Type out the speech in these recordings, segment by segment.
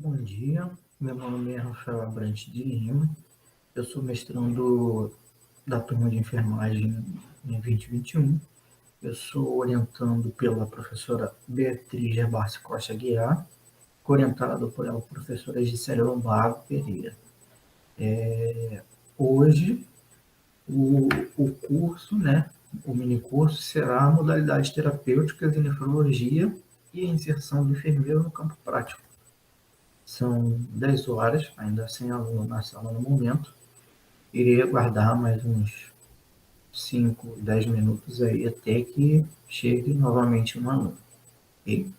Bom dia, meu nome é Rafael Abrantes de Lima, eu sou mestrando da turma de enfermagem em 2021. Eu sou orientando pela professora Beatriz Gervásio Costa Guiar, orientado pela professora Gisele Lombardo Pereira. Hoje, o curso, né, o minicurso será modalidades terapêuticas em nefrologia e a inserção do enfermeiro no campo prático. São 10 horas, ainda sem aluno na sala no momento. Irei aguardar mais uns 5, 10 minutos aí até que chegue novamente um aluno. Ok?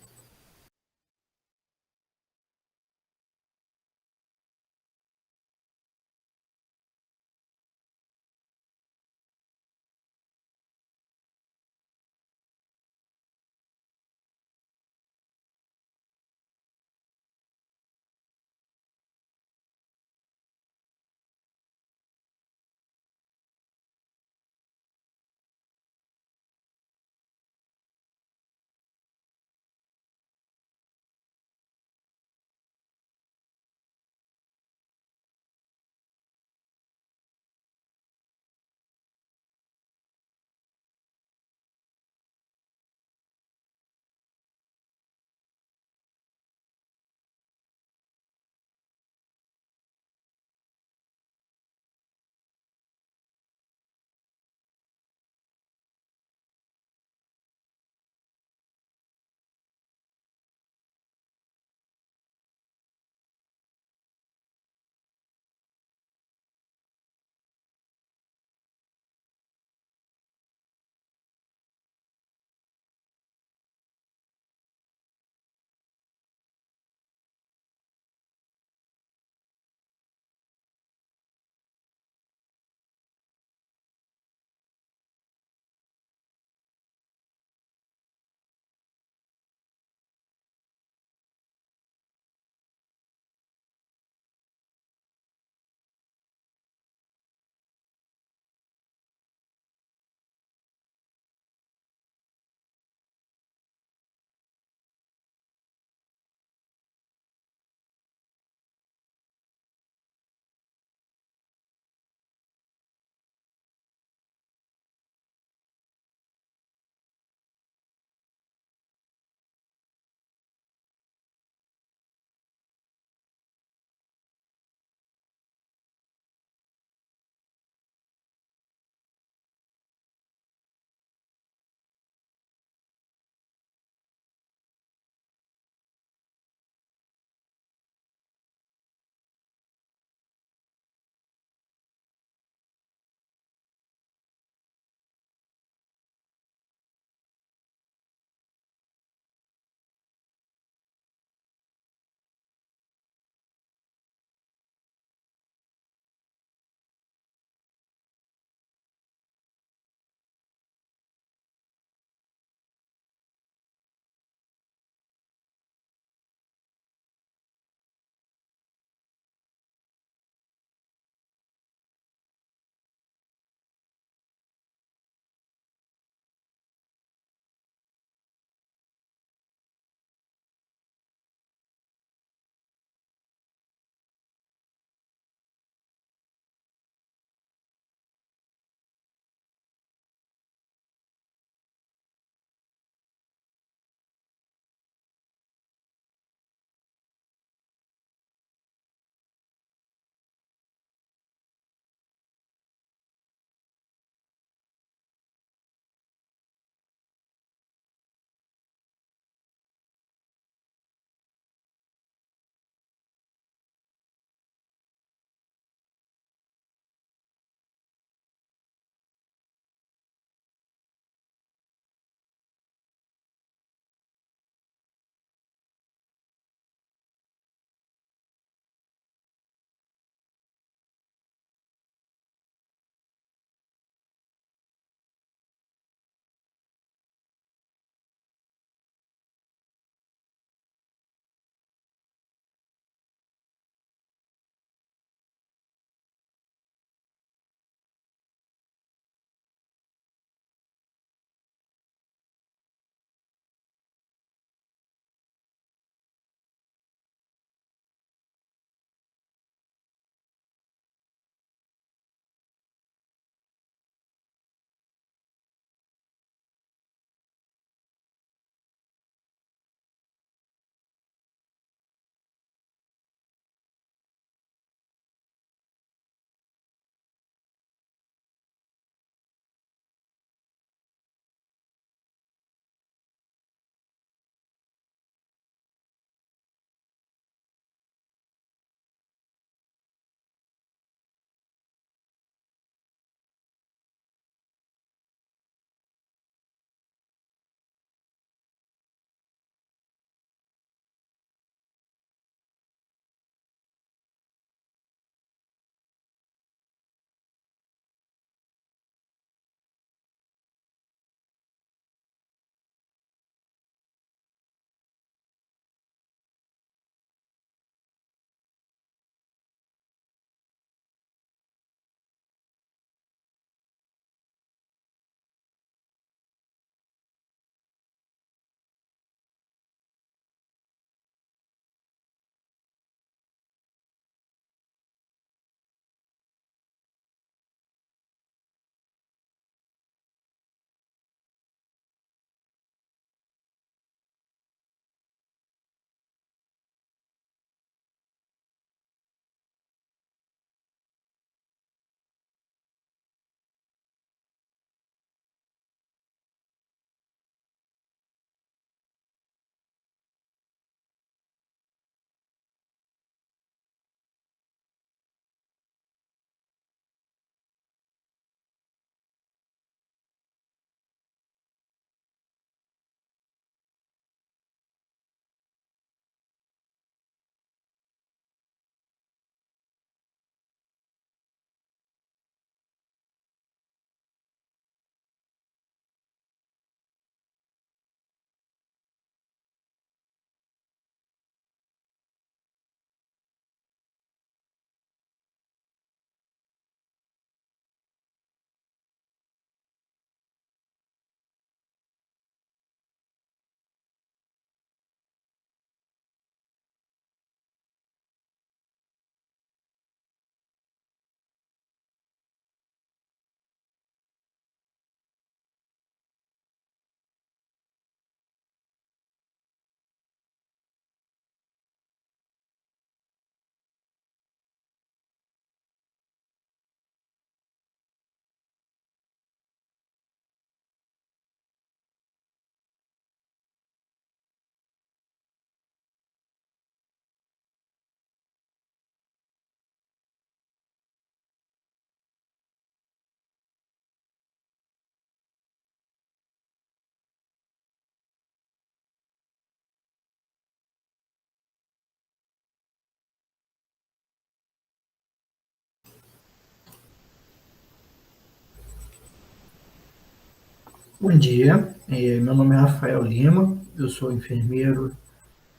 Bom dia, meu nome é Rafael Lima, eu sou enfermeiro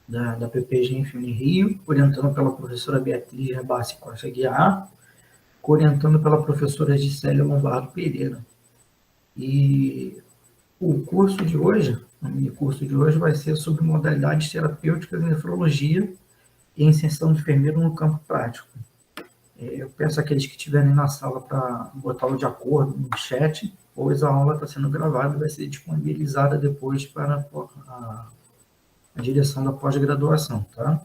da PPG Infine Rio, orientando pela professora Beatriz Rabassi Costa Guiar, orientando pela professora Gisélia Lombardo Pereira. E o curso de hoje, o mini curso de hoje vai ser sobre modalidades terapêuticas em nefrologia e inserção do enfermeiro no campo prático. Eu peço àqueles que estiverem na sala para botá-lo de acordo no chat, pois a aula está sendo gravada e vai ser disponibilizada depois para a direção da pós-graduação, tá?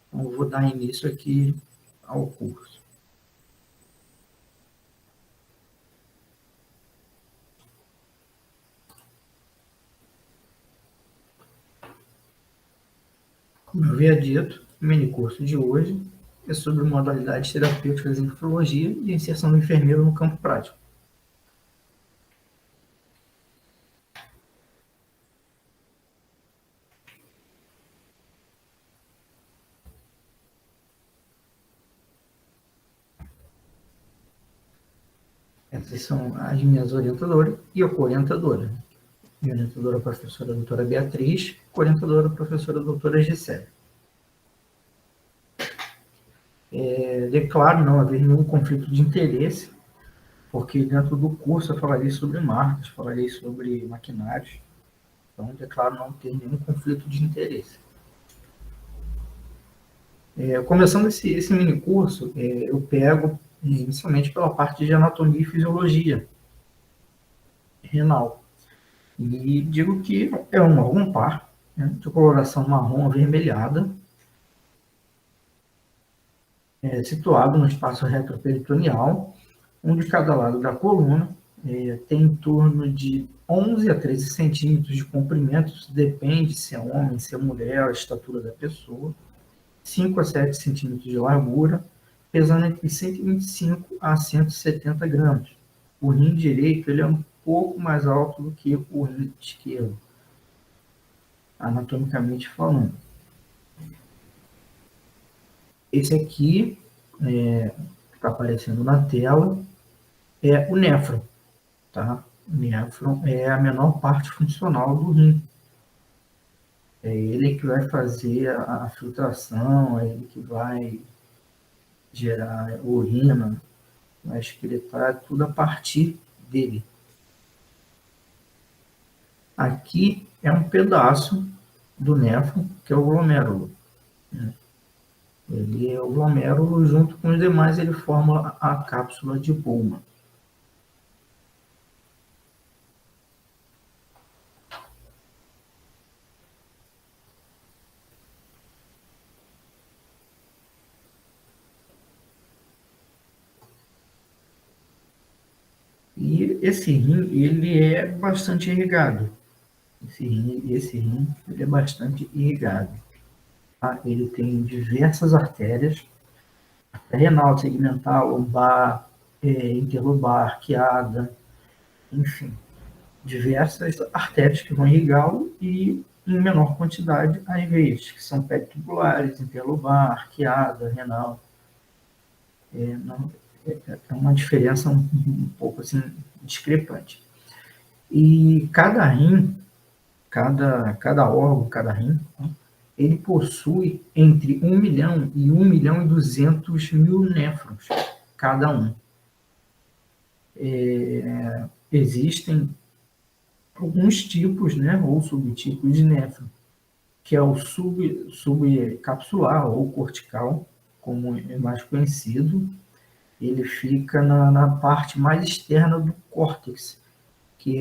Então, eu vou dar início aqui ao curso. Como eu havia dito, o minicurso de hoje é sobre modalidades terapêuticas em nefrologia e inserção do enfermeiro no campo prático. Essas são as minhas orientadoras e a co-orientadora. Minha orientadora, a professora doutora Beatriz, co-orientadora, a professora doutora Gisele. Declaro não haver nenhum conflito de interesse, porque dentro do curso eu falarei sobre marcas, falarei sobre maquinários, então declaro não ter nenhum conflito de interesse. Começando esse mini curso, eu pego inicialmente pela parte de anatomia e fisiologia renal. E digo que é um órgão par, né, de coloração marrom avermelhada, situado no espaço retroperitoneal, um de cada lado da coluna, tem em torno de 11 a 13 centímetros de comprimento, depende se é homem, se é mulher, a estatura da pessoa, 5 a 7 centímetros de largura, pesando entre 125 a 170 gramas. O rim direito ele é um pouco mais alto do que o rim esquerdo, anatomicamente falando. Esse aqui, que está aparecendo na tela, é o néfron. Tá? O néfron é a menor parte funcional do rim. É ele que vai fazer a filtração, é ele que vai gerar urina, vai excretar tudo a partir dele. Aqui é um pedaço do néfron, que é o glomérulo. Né? Ele é o glomérulo, junto com os demais, ele forma a cápsula de Bowman. E esse rim, ele é bastante irrigado. Esse rim ele é bastante irrigado. Tá? Ele tem diversas artérias, renal, segmental, lombar, interlobar, arqueada, enfim, diversas artérias que vão irrigá-lo e, em menor quantidade, as veias, que são pertubulares, interlobar, arqueada, renal. Não, é uma diferença um pouco assim, discrepante. E cada rim, cada órgão, cada rim, né, ele possui entre 1 milhão e 1 milhão e 200 mil néfrons, cada um. Existem alguns tipos, né, ou subtipos de néfron, que é o subcapsular ou cortical, como é mais conhecido. Ele fica na parte mais externa do córtex, que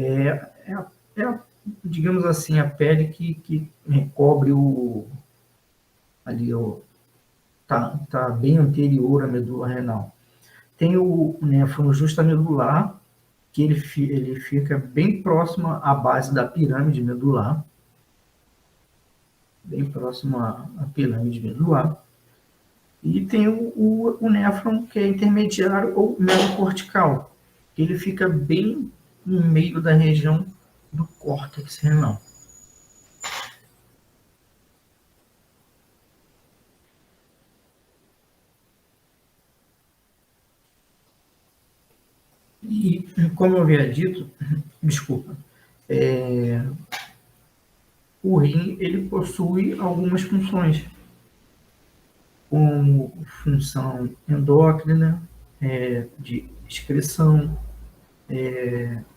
digamos assim, a pele que recobre ali, tá bem anterior à medula renal. Tem o néfron justamedular, que ele fica bem próximo à base da pirâmide medular, bem próximo à pirâmide medular. E tem o néfron, que é intermediário ou mesocortical, que ele fica bem no meio da região do córtex renal. E, como eu havia dito, Desculpa. O rim ele possui algumas funções, como função endócrina, de excreção,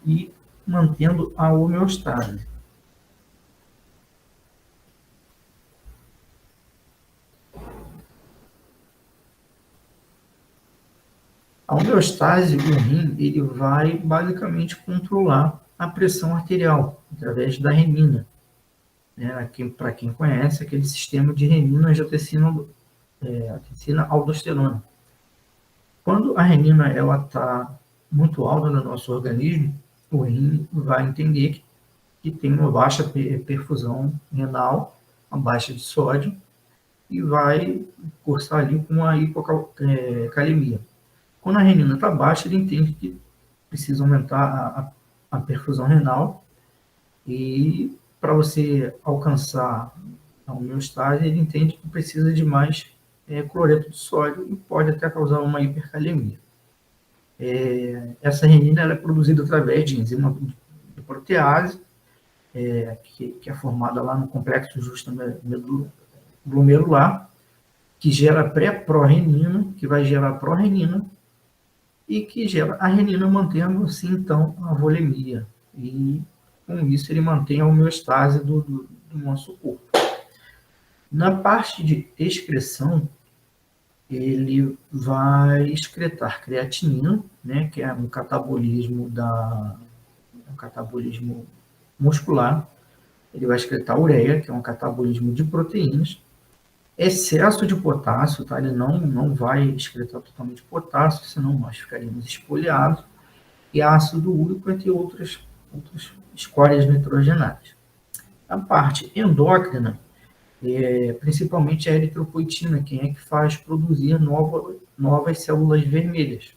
e mantendo a homeostase. A homeostase, o rim, ele vai basicamente controlar a pressão arterial através da renina. Né? Para quem conhece, aquele sistema de renina, angiotensina, aldosterona. Quando a renina está muito alta no nosso organismo, o rim vai entender que tem uma baixa perfusão renal, uma baixa de sódio, e vai cursar ali com uma hipocalemia. Quando a renina está baixa, ele entende que precisa aumentar a perfusão renal, e para você alcançar a homeostase, ele entende que precisa de mais cloreto de sódio e pode até causar uma hipercalemia. Essa renina ela é produzida através de enzima de protease, que é formada lá no complexo justaglomerular, que gera pré-prorenina, que vai gerar prorenina, e que gera a renina, mantendo assim então a volemia. E com isso ele mantém a homeostase do nosso corpo. Na parte de excreção, ele vai excretar creatinina, né, que é um catabolismo muscular. Ele vai excretar ureia, que é um catabolismo de proteínas. Excesso de potássio, tá? Ele não vai excretar totalmente potássio, senão nós ficaríamos espoliados. E ácido úrico, entre outras escórias nitrogenadas. A parte endócrina, principalmente a eritropoetina, quem é que faz produzir novas células vermelhas.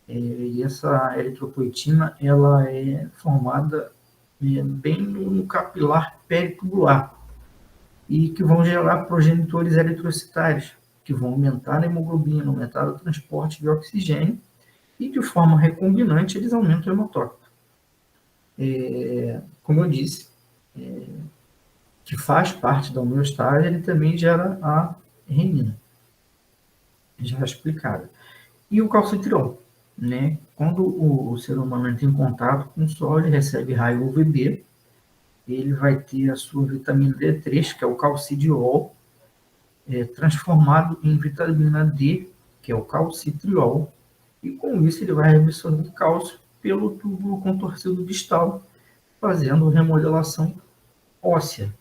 E essa eritropoetina ela é formada bem no capilar peritubular, e que vão gerar progenitores eritrocitários, que vão aumentar a hemoglobina, aumentar o transporte de oxigênio, e de forma recombinante eles aumentam o hemotócrito. Como eu disse, que faz parte da homeostase, ele também gera a renina, já explicado. E o calcitriol, né? Quando o ser humano entra em contato com o sol, ele recebe raio UVB, ele vai ter a sua vitamina D3, que é o calcidiol, transformado em vitamina D, que é o calcitriol, e com isso ele vai absorver cálcio pelo túbulo contorcido distal, fazendo remodelação óssea.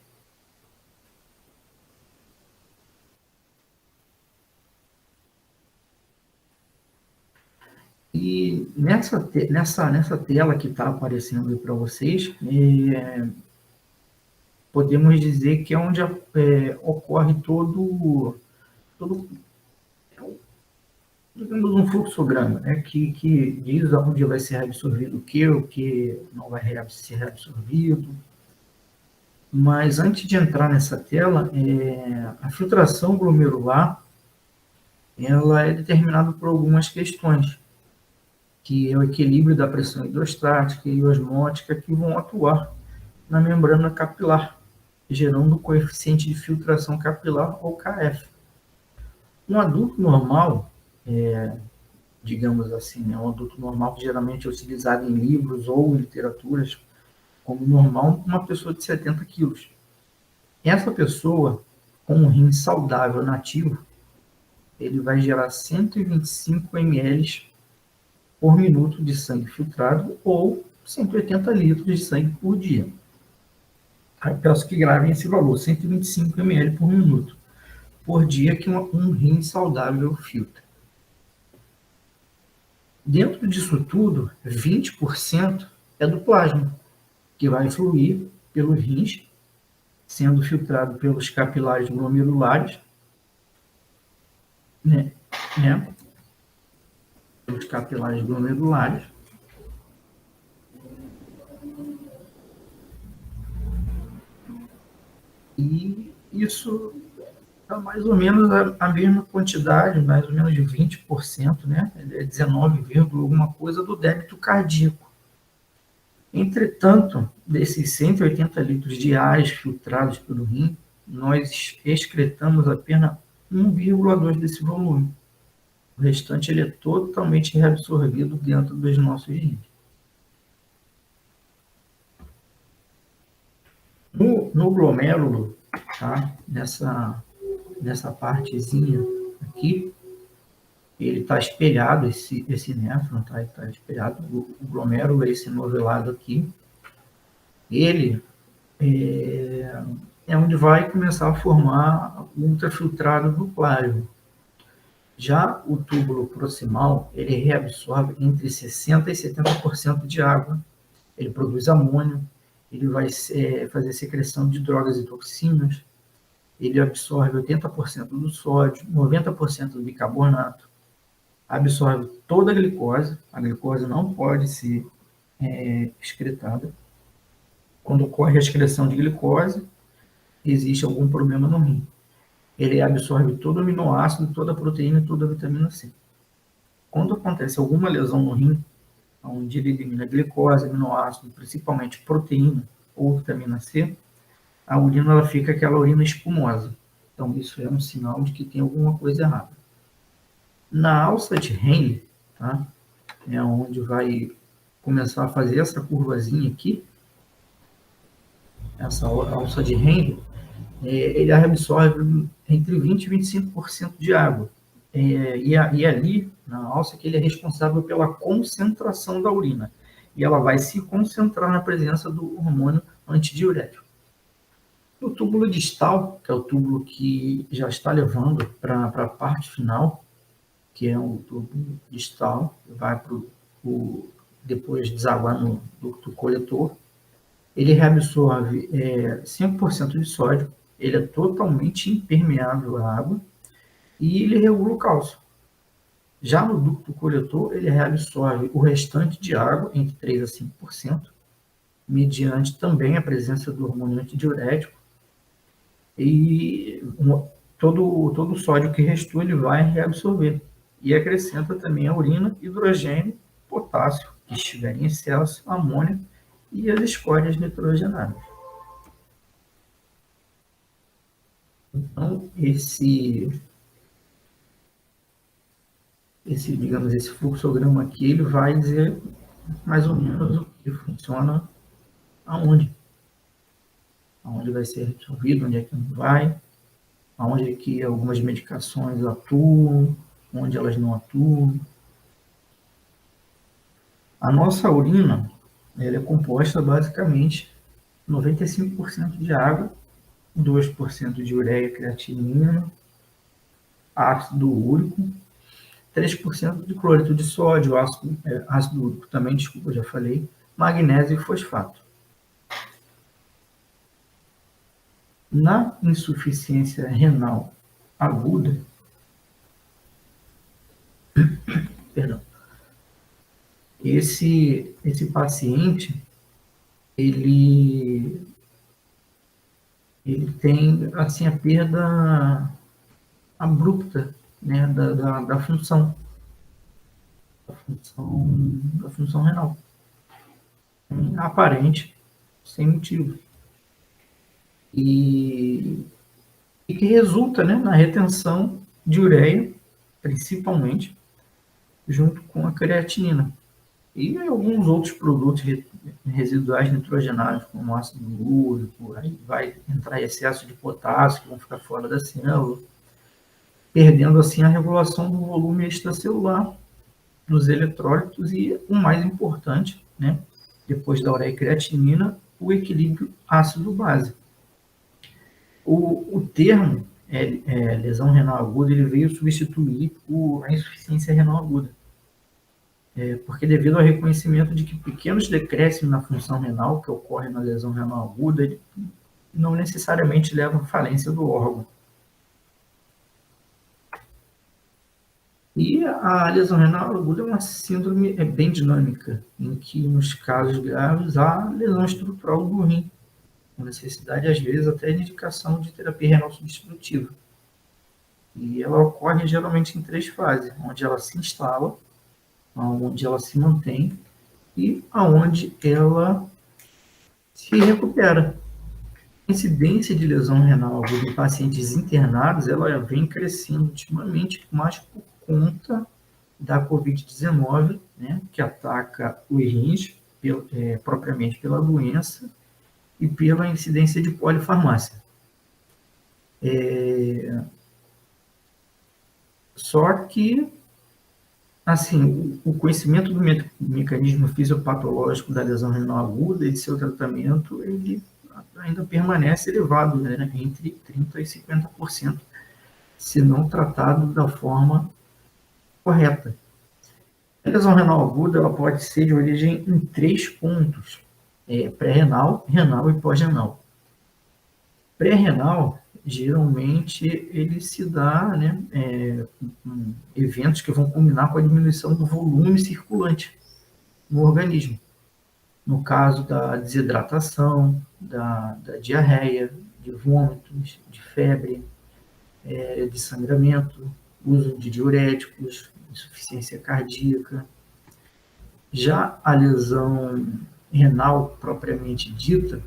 E nessa tela que está aparecendo aí para vocês, podemos dizer que é onde ocorre todo digamos, um fluxograma, né, que diz onde vai ser reabsorvido o que não vai ser reabsorvido. Mas antes de entrar nessa tela, a filtração glomerular ela é determinada por algumas questões, que é o equilíbrio da pressão hidrostática e osmótica, que vão atuar na membrana capilar, gerando o coeficiente de filtração capilar, ou KF. Um adulto normal, digamos assim, um adulto normal que geralmente é utilizado em livros ou em literaturas como normal, uma pessoa de 70 quilos. Essa pessoa, com um rim saudável nativo, ele vai gerar 125 ml por minuto de sangue filtrado, ou 180 litros de sangue por dia. Eu peço que gravem esse valor, 125 ml por minuto por dia, que um rim saudável filtra. Dentro disso tudo, 20% é do plasma, que vai fluir pelos rins, sendo filtrado pelos capilares glomerulares, né? Pelos capilares glomerulares. E isso é mais ou menos a mesma quantidade, mais ou menos de 20%, né? É 19, alguma coisa do débito cardíaco. Entretanto, desses 180 litros diários filtrados pelo rim, nós excretamos apenas 1,2 desse volume. O restante ele é totalmente reabsorvido dentro dos nossos rins. No glomérulo, tá? Nessa partezinha aqui, ele está espelhado, esse néfron, tá? Ele está espelhado. O glomérulo, esse novelado aqui, ele é onde vai começar a formar o ultrafiltrado do plasma. Já o túbulo proximal, ele reabsorve entre 60% e 70% de água, ele produz amônio, ele vai fazer secreção de drogas e toxinas, ele absorve 80% do sódio, 90% do bicarbonato, absorve toda a glicose não pode ser excretada. Quando ocorre a excreção de glicose, existe algum problema no rim. Ele absorve todo o aminoácido, toda a proteína e toda a vitamina C. Quando acontece alguma lesão no rim, onde ele elimina glicose, aminoácido, principalmente proteína ou vitamina C, a urina ela fica aquela urina espumosa. Então, isso é um sinal de que tem alguma coisa errada. Na alça de Henle, tá? É onde vai começar a fazer essa curvazinha aqui, essa alça de Henle, ele absorve entre 20% e 25% de água. E ali, na alça, que ele é responsável pela concentração da urina. E ela vai se concentrar na presença do hormônio antidiurético. O túbulo distal, que é o túbulo que já está levando para a parte final, que é o túbulo distal, que vai depois desaguar no ducto coletor, ele reabsorve 5% de sódio, ele é totalmente impermeável à água e ele regula o cálcio. Já no ducto coletor, ele reabsorve o restante de água, entre 3% a 5%, mediante também a presença do hormônio antidiurético, e todo o sódio que restou ele vai reabsorver. E acrescenta também a urina, hidrogênio, potássio, que estiver em excesso, amônio e as escórias nitrogenadas. Então, digamos, esse fluxograma aqui, ele vai dizer mais ou menos o que funciona aonde. Aonde vai ser resolvido, onde é que não vai, aonde é que algumas medicações atuam, onde elas não atuam. A nossa urina, ela é composta basicamente 95% de água, 2% de ureia, creatinina, ácido úrico, 3% de cloreto de sódio, ácido úrico também, desculpa, já falei, magnésio e fosfato. Na insuficiência renal aguda, perdão, esse paciente, ele tem assim a perda abrupta, né, da função renal, aparente, sem motivo, e que resulta, né, na retenção de ureia, principalmente, junto com a creatinina. E alguns outros produtos residuais nitrogenados, como ácido úrico, aí vai entrar excesso de potássio, que vão ficar fora da célula, perdendo assim a regulação do volume extracelular dos eletrólitos e, o mais importante, né, depois da ureia e creatinina, o equilíbrio ácido-base. O termo lesão renal aguda, ele veio substituir a insuficiência renal aguda. Porque devido ao reconhecimento de que pequenos decréscimos na função renal, que ocorrem na lesão renal aguda, não necessariamente levam à falência do órgão. E a lesão renal aguda é uma síndrome bem dinâmica, em que, nos casos graves, há lesão estrutural do rim, com necessidade, às vezes, até de indicação de terapia renal substitutiva. E ela ocorre geralmente em 3 fases, onde ela se instala, onde ela se mantém e aonde ela se recupera. A incidência de lesão renal aguda em pacientes internados, ela vem crescendo ultimamente, mas por conta da Covid-19, né, que ataca os rins, propriamente pela doença, e pela incidência de polifarmácia. Só que, assim, o conhecimento do mecanismo fisiopatológico da lesão renal aguda e de seu tratamento, ele ainda permanece elevado, né, entre 30% e 50%, se não tratado da forma correta. A lesão renal aguda, ela pode ser de origem em 3 pontos: pré-renal, renal e pós-renal. Pré-renal, geralmente, ele se dá, né, eventos que vão culminar com a diminuição do volume circulante no organismo. No caso da desidratação, da diarreia, de vômitos, de febre, de sangramento, uso de diuréticos, insuficiência cardíaca. Já a lesão renal propriamente dita,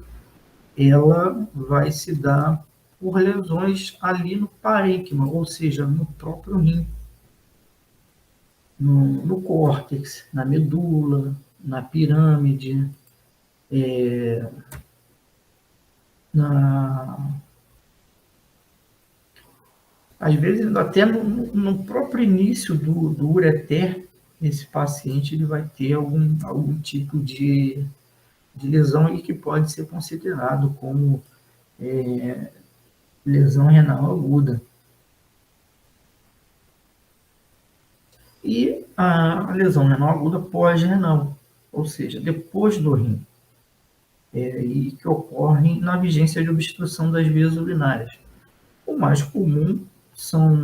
ela vai se dar por lesões ali no parênquima, ou seja, no próprio rim, no córtex, na medula, na pirâmide, às vezes até no próprio início do ureter, esse paciente ele vai ter algum tipo de lesão e que pode ser considerado como lesão renal aguda. E a lesão renal aguda pós-renal, ou seja, depois do rim, e que ocorre na vigência de obstrução das vias urinárias. O mais comum são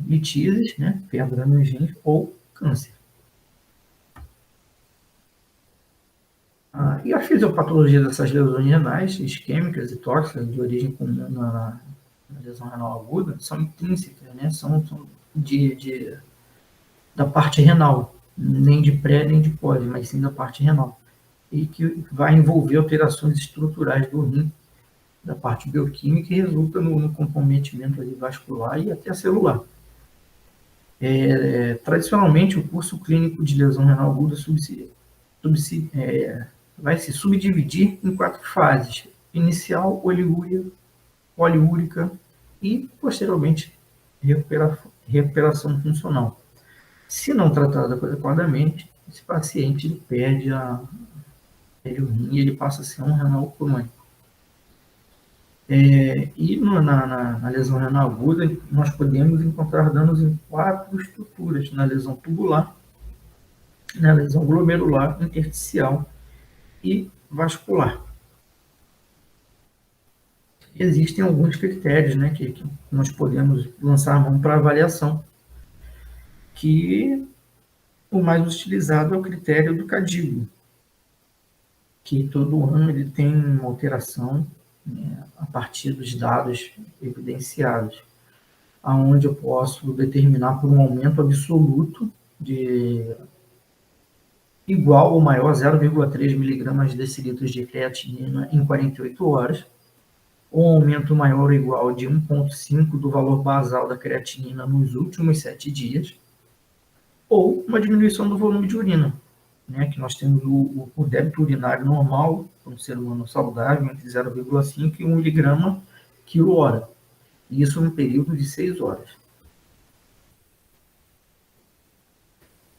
litises, né, pedra nos rins ou câncer. E a fisiopatologia dessas lesões renais, isquêmicas e tóxicas, de origem comum na lesão renal aguda, são intrínsecas, né, são da parte renal, nem de pré nem de pós, mas sim da parte renal, e que vai envolver alterações estruturais do rim, da parte bioquímica, e resulta no comprometimento ali vascular e até celular. Tradicionalmente, o curso clínico de lesão renal aguda vai se subdividir em 4 fases: inicial, oliúria, poliúrica e, posteriormente, recuperação funcional. Se não tratado adequadamente, esse paciente ele perde o rim e ele passa a ser um renal crônico. E na lesão renal aguda, nós podemos encontrar danos em 4 estruturas: na lesão tubular, na lesão glomerular, intersticial e vascular. Existem alguns critérios, né, que nós podemos lançar mão para avaliação, que o mais utilizado é o critério do CADIGO, que todo ano ele tem uma alteração, né, a partir dos dados evidenciados, aonde eu posso determinar por um aumento absoluto de igual ou maior a 0,3 miligramas de decilitros de creatinina em 48 horas, ou um aumento maior ou igual de 1,5 do valor basal da creatinina nos últimos 7 dias, ou uma diminuição do volume de urina, né, que nós temos o débito urinário normal, para um ser humano saudável, entre 0,5 e 1 miligrama quilo-hora. Isso no período de 6 horas.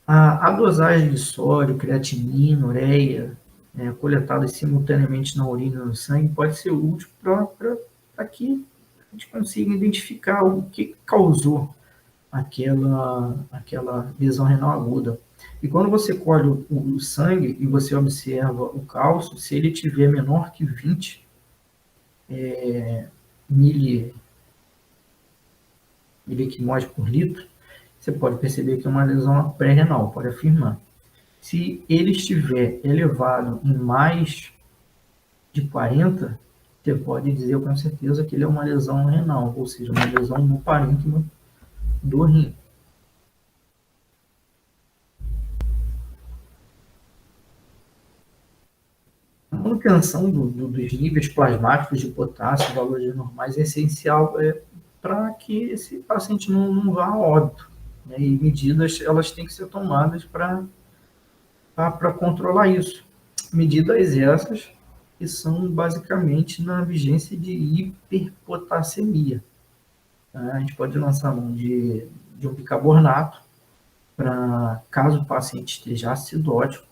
A dosagem de sódio, creatinina, ureia, coletadas simultaneamente na urina e no sangue, pode ser útil para que a gente consiga identificar o que causou aquela lesão renal aguda. E quando você colhe o sangue e você observa o cálcio, se ele tiver menor que 20 miliequimose por litro, você pode perceber que é uma lesão pré-renal, pode afirmar. Se ele estiver elevado em mais de 40, você pode dizer com certeza que ele é uma lesão renal, ou seja, uma lesão no parênquima do rim. manutenção dos níveis plasmáticos de potássio, valores normais, é essencial para que esse paciente não vá a óbito, né? E medidas elas têm que ser tomadas para controlar isso. Medidas essas que são basicamente na vigência de hiperpotassemia. Tá? A gente pode lançar mão de um bicarbonato para caso o paciente esteja acidótico,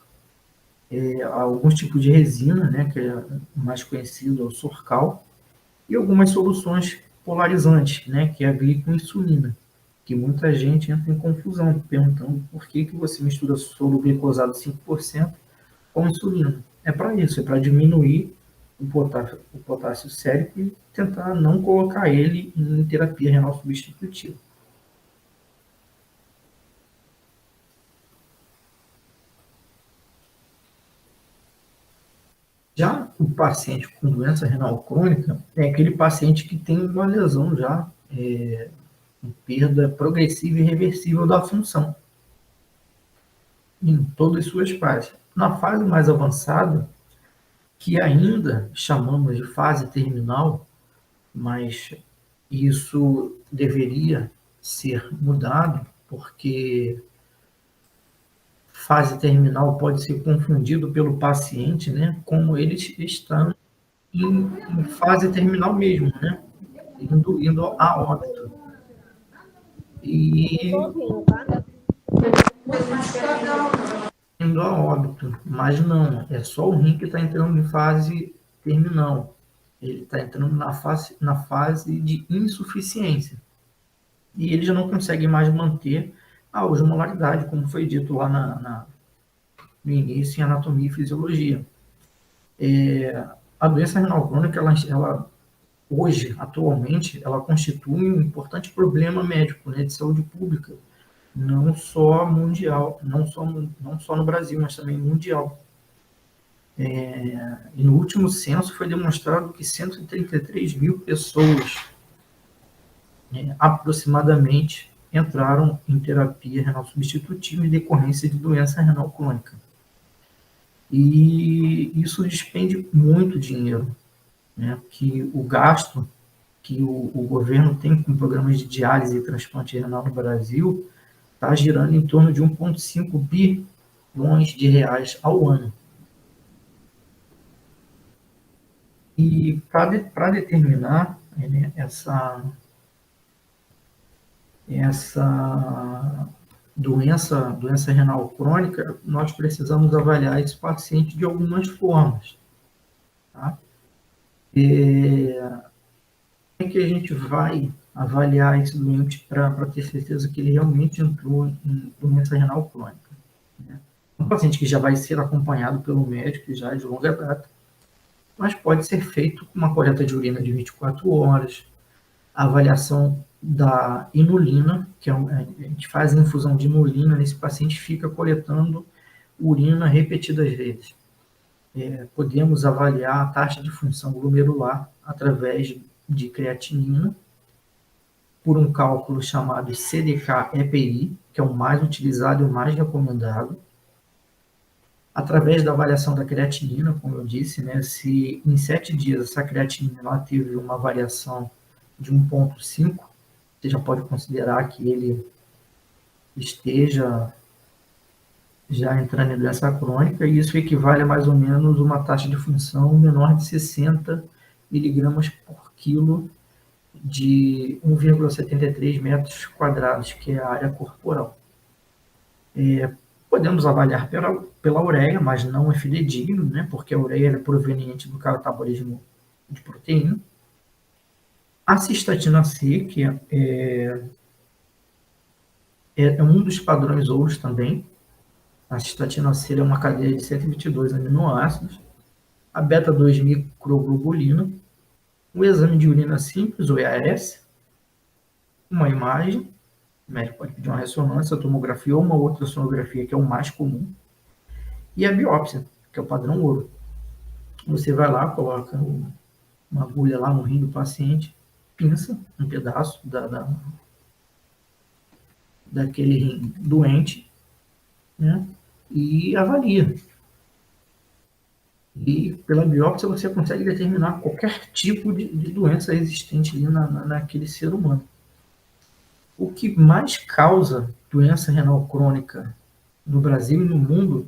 alguns tipos de resina, né, que é mais conhecido, é o Surcal, e algumas soluções polarizantes, né, que é a glicoinsulina, que muita gente entra em confusão, perguntando por que você mistura soro glicosado 5% com insulina. É para isso, é para diminuir o potássio sérico e tentar não colocar ele em terapia renal substitutiva. Já o paciente com doença renal crônica é aquele paciente que tem uma lesão já, com perda progressiva e irreversível da função, em todas as suas fases. Na fase mais avançada, que ainda chamamos de fase terminal, mas isso deveria ser mudado, porque fase terminal pode ser confundido pelo paciente, né, como ele está em fase terminal mesmo, né, indo a óbito. E indo a óbito, mas não, é só o rim que está entrando em fase terminal. Ele está entrando na fase de insuficiência. E ele já não consegue mais manter a osmolaridade, como foi dito lá no início em anatomia e fisiologia. A doença renal crônica, ela hoje, atualmente, ela constitui um importante problema médico, né, de saúde pública, não só mundial, não só no Brasil, mas também mundial. E no último censo foi demonstrado que 133 mil pessoas, né, aproximadamente, entraram em terapia renal substitutiva em decorrência de doença renal crônica. E isso despende muito dinheiro, né? Que o gasto que o governo tem com programas de diálise e transplante renal no Brasil está girando em torno de 1,5 bilhões de reais ao ano. E para determinar, né, essa doença renal crônica, nós precisamos avaliar esse paciente de algumas formas. Tá? Como é que a gente vai avaliar esse doente para ter certeza que ele realmente entrou em doença renal crônica? Né? Um paciente que já vai ser acompanhado pelo médico já de longa data, mas pode ser feito com uma coleta de urina de 24 horas, a avaliação da inulina, que a gente faz a infusão de inulina nesse paciente, fica coletando urina repetidas vezes. Podemos avaliar a taxa de função glomerular através de creatinina, por um cálculo chamado CDK-EPI, que é o mais utilizado e o mais recomendado, através da avaliação da creatinina, como eu disse, né, se em 7 dias essa creatinina ela teve uma variação de 1,5, você já pode considerar que ele esteja já entrando em doença crônica, e isso equivale a mais ou menos uma taxa de função menor de 60 miligramas por quilo de 1,73 metros quadrados, que é a área corporal. Podemos avaliar pela ureia, mas não é fidedigno, né, porque a ureia é proveniente do catabolismo de proteína. A cistatina C, que é um dos padrões ouros também. A cistatina C é uma cadeia de 122 aminoácidos. A beta-2 microglobulina. Um exame de urina simples, o EAS. Uma imagem. O médico pode pedir uma ressonância, tomografia ou uma outra sonografia, que é o mais comum. E a biópsia, que é o padrão ouro. Você vai lá, coloca uma agulha lá no rim do paciente, pinça um pedaço daquele rim doente, né, e avalia. E pela biópsia você consegue determinar qualquer tipo de doença existente ali naquele ser humano. O que mais causa doença renal crônica no Brasil e no mundo,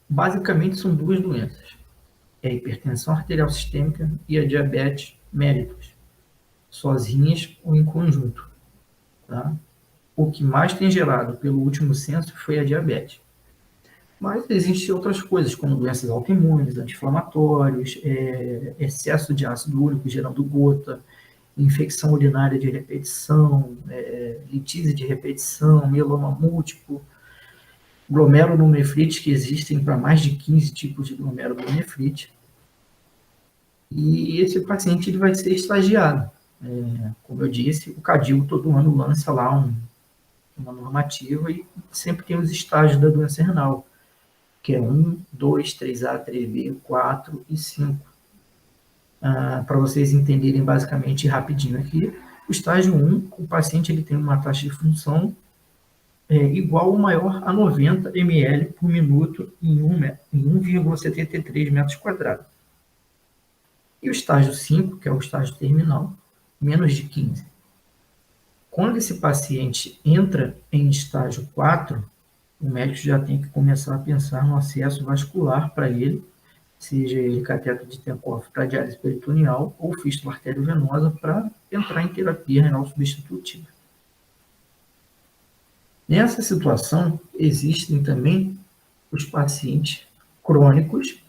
basicamente são duas doenças. É a hipertensão arterial sistêmica e a diabetes mellitus, sozinhas ou em conjunto. Tá? O que mais tem gerado pelo último censo foi a diabetes. Mas existem outras coisas, como doenças autoimunes, anti-inflamatórios, excesso de ácido úrico gerando gota, infecção urinária de repetição, litise de repetição, mieloma múltiplo, glomerulonefrite, que existem para mais de 15 tipos de glomerulonefrite. E esse paciente ele vai ser estagiado. Como eu disse, o CADIL todo ano lança lá uma normativa e sempre tem os estágios da doença renal, que é 1, 2, 3A, 3B, 4 e 5. Para vocês entenderem basicamente rapidinho aqui, o estágio 1, o paciente ele tem uma taxa de função igual ou maior a 90 ml por minuto em 1,73 metros quadrados. E o estágio 5, que é o estágio terminal, menos de 15. Quando esse paciente entra em estágio 4, o médico já tem que começar a pensar no acesso vascular para ele, seja ele cateto de Tenkhoff para diálise peritoneal ou fístula arteriovenosa para entrar em terapia renal substitutiva. Nessa situação, existem também os pacientes crônicos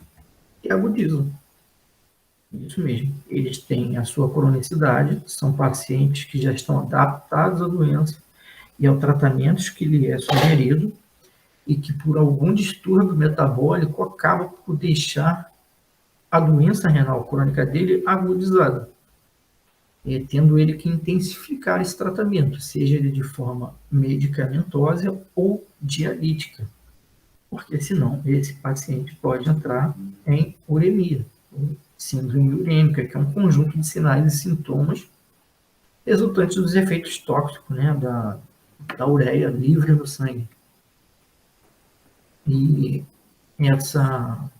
que agudizam. Isso mesmo, eles têm a sua cronicidade, são pacientes que já estão adaptados à doença e ao tratamento que lhe é sugerido e que por algum distúrbio metabólico acaba por deixar a doença renal crônica dele agudizada, tendo ele que intensificar esse tratamento, seja ele de forma medicamentosa ou dialítica, porque senão esse paciente pode entrar em uremia, síndrome urêmica, que é um conjunto de sinais e sintomas resultantes dos efeitos tóxicos, né, da ureia livre no sangue. E essa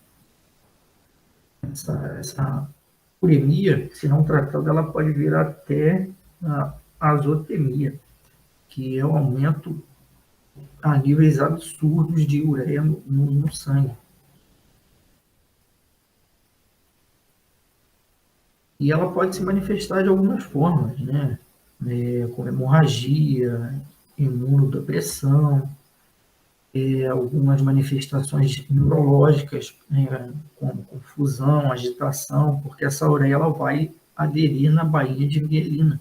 uremia, se não tratada, ela pode vir até a azotemia, que é o aumento a níveis absurdos de ureia no sangue. E ela pode se manifestar de algumas formas, né? Como hemorragia, imunodepressão, algumas manifestações neurológicas, né, como confusão, agitação, porque essa ureia ela vai aderir na bainha de mielina,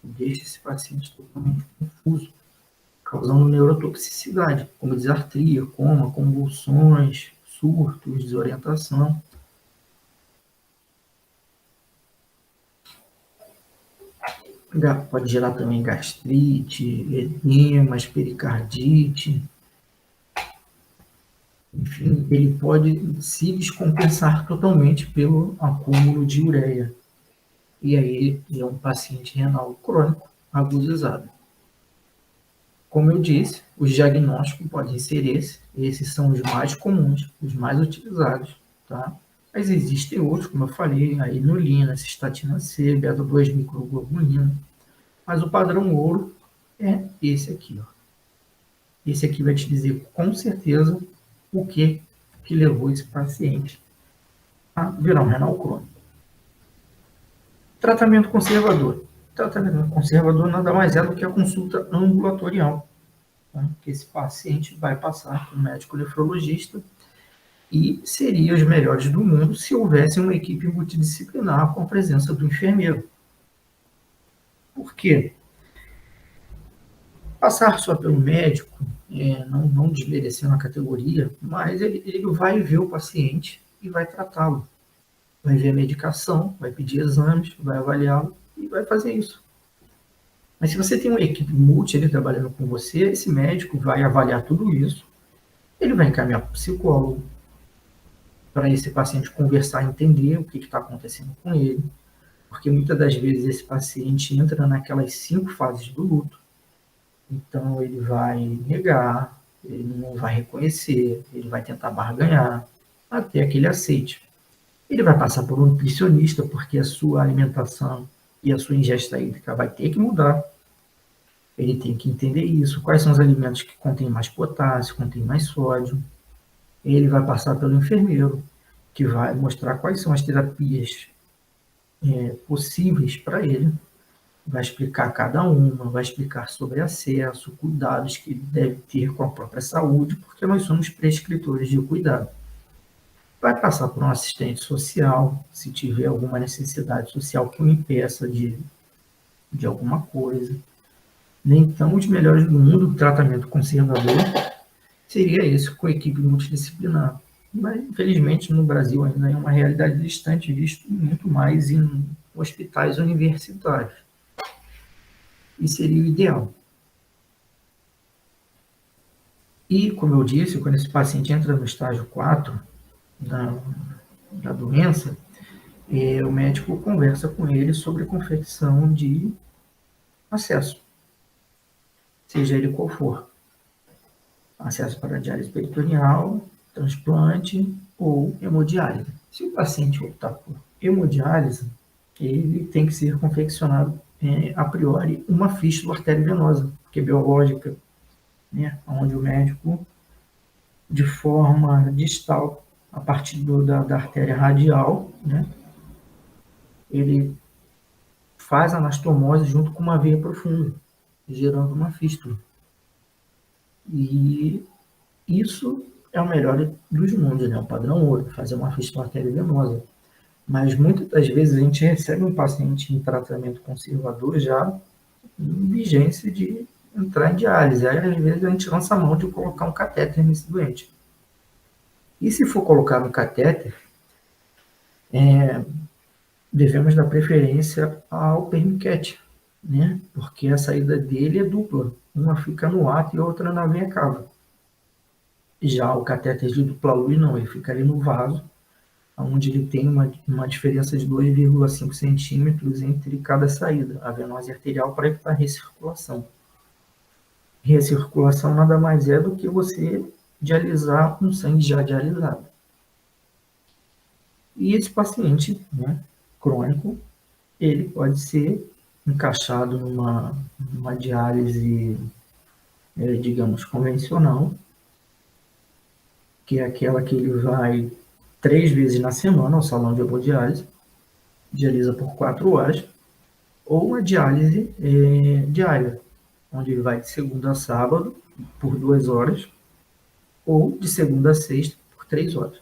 deixa esse paciente totalmente confuso, causando neurotoxicidade, como disartria, coma, convulsões, surtos, desorientação. Pode gerar também gastrite, edemas, pericardite. Enfim, ele pode se descompensar totalmente pelo acúmulo de ureia. E aí ele é um paciente renal crônico agudizado. Como eu disse, os diagnósticos podem ser esses são os mais comuns, os mais utilizados, tá? Mas existem outros, como eu falei, a inulina, cistatina C, beta-2-microglobulina. Mas o padrão ouro é esse aqui, ó. Esse aqui vai te dizer com certeza o que levou esse paciente a virar um renal crônico. Tratamento conservador. Tratamento conservador nada mais é do que a consulta ambulatorial, tá? Que esse paciente vai passar com um médico nefrologista e seria os melhores do mundo se houvesse uma equipe multidisciplinar com a presença do enfermeiro. Por quê? Passar só pelo médico, não desmerecendo a categoria, mas ele vai ver o paciente e vai tratá-lo. Vai ver a medicação, vai pedir exames, vai avaliá-lo e vai fazer isso. Mas se você tem uma equipe multi ali trabalhando com você, esse médico vai avaliar tudo isso, ele vai encaminhar para o psicólogo, para esse paciente conversar, entender o que está acontecendo com ele, porque muitas das vezes esse paciente entra naquelas 5 fases do luto. Então ele vai negar, ele não vai reconhecer, ele vai tentar barganhar, até que ele aceite. Ele vai passar por um nutricionista, porque a sua alimentação e a sua ingesta hídrica vai ter que mudar. Ele tem que entender isso, quais são os alimentos que contêm mais potássio, contêm mais sódio. Ele vai passar pelo enfermeiro, que vai mostrar quais são as terapias possíveis para ele, vai explicar cada uma, vai explicar sobre acesso, cuidados que ele deve ter com a própria saúde, porque nós somos prescritores de cuidado. Vai passar por um assistente social, se tiver alguma necessidade social que o impeça de alguma coisa. Então, os melhores do mundo do tratamento conservador seria esse, com equipe multidisciplinar. Mas, infelizmente, no Brasil ainda é uma realidade distante, visto muito mais em hospitais universitários. E seria o ideal. E, como eu disse, quando esse paciente entra no estágio 4 da doença, o médico conversa com ele sobre a confecção de acesso, seja ele qual for. Acesso para diálise peritoneal, transplante ou hemodiálise. Se o paciente optar por hemodiálise, ele tem que ser confeccionado a priori uma fístula arteriovenosa, que é biológica, né, onde o médico, de forma distal, a partir da artéria radial, né, ele faz a anastomose junto com uma veia profunda, gerando uma fístula. E isso é o melhor dos mundos, né? O padrão ouro, fazer uma fístula arteriovenosa. Mas muitas das vezes a gente recebe um paciente em tratamento conservador já em vigência de entrar em diálise. Aí, às vezes, a gente lança a mão de colocar um catéter nesse doente. E se for colocar no catéter, devemos dar preferência ao perniquete, né? Porque a saída dele é dupla. Uma fica no ato e a outra na veia cava. Já o catéter de dupla luz, não, ele fica ali no vaso, onde ele tem uma diferença de 2,5 centímetros entre cada saída, a venosa e arterial, para evitar recirculação. Recirculação nada mais é do que você dialisar um sangue já dialisado. E esse paciente, né, crônico, ele pode ser encaixado numa diálise, digamos, convencional, que é aquela que ele vai 3 vezes na semana ao salão de hemodiálise, dialisa por 4 horas, ou uma diálise diária, onde ele vai de segunda a sábado por 2 horas, ou de segunda a sexta por 3 horas.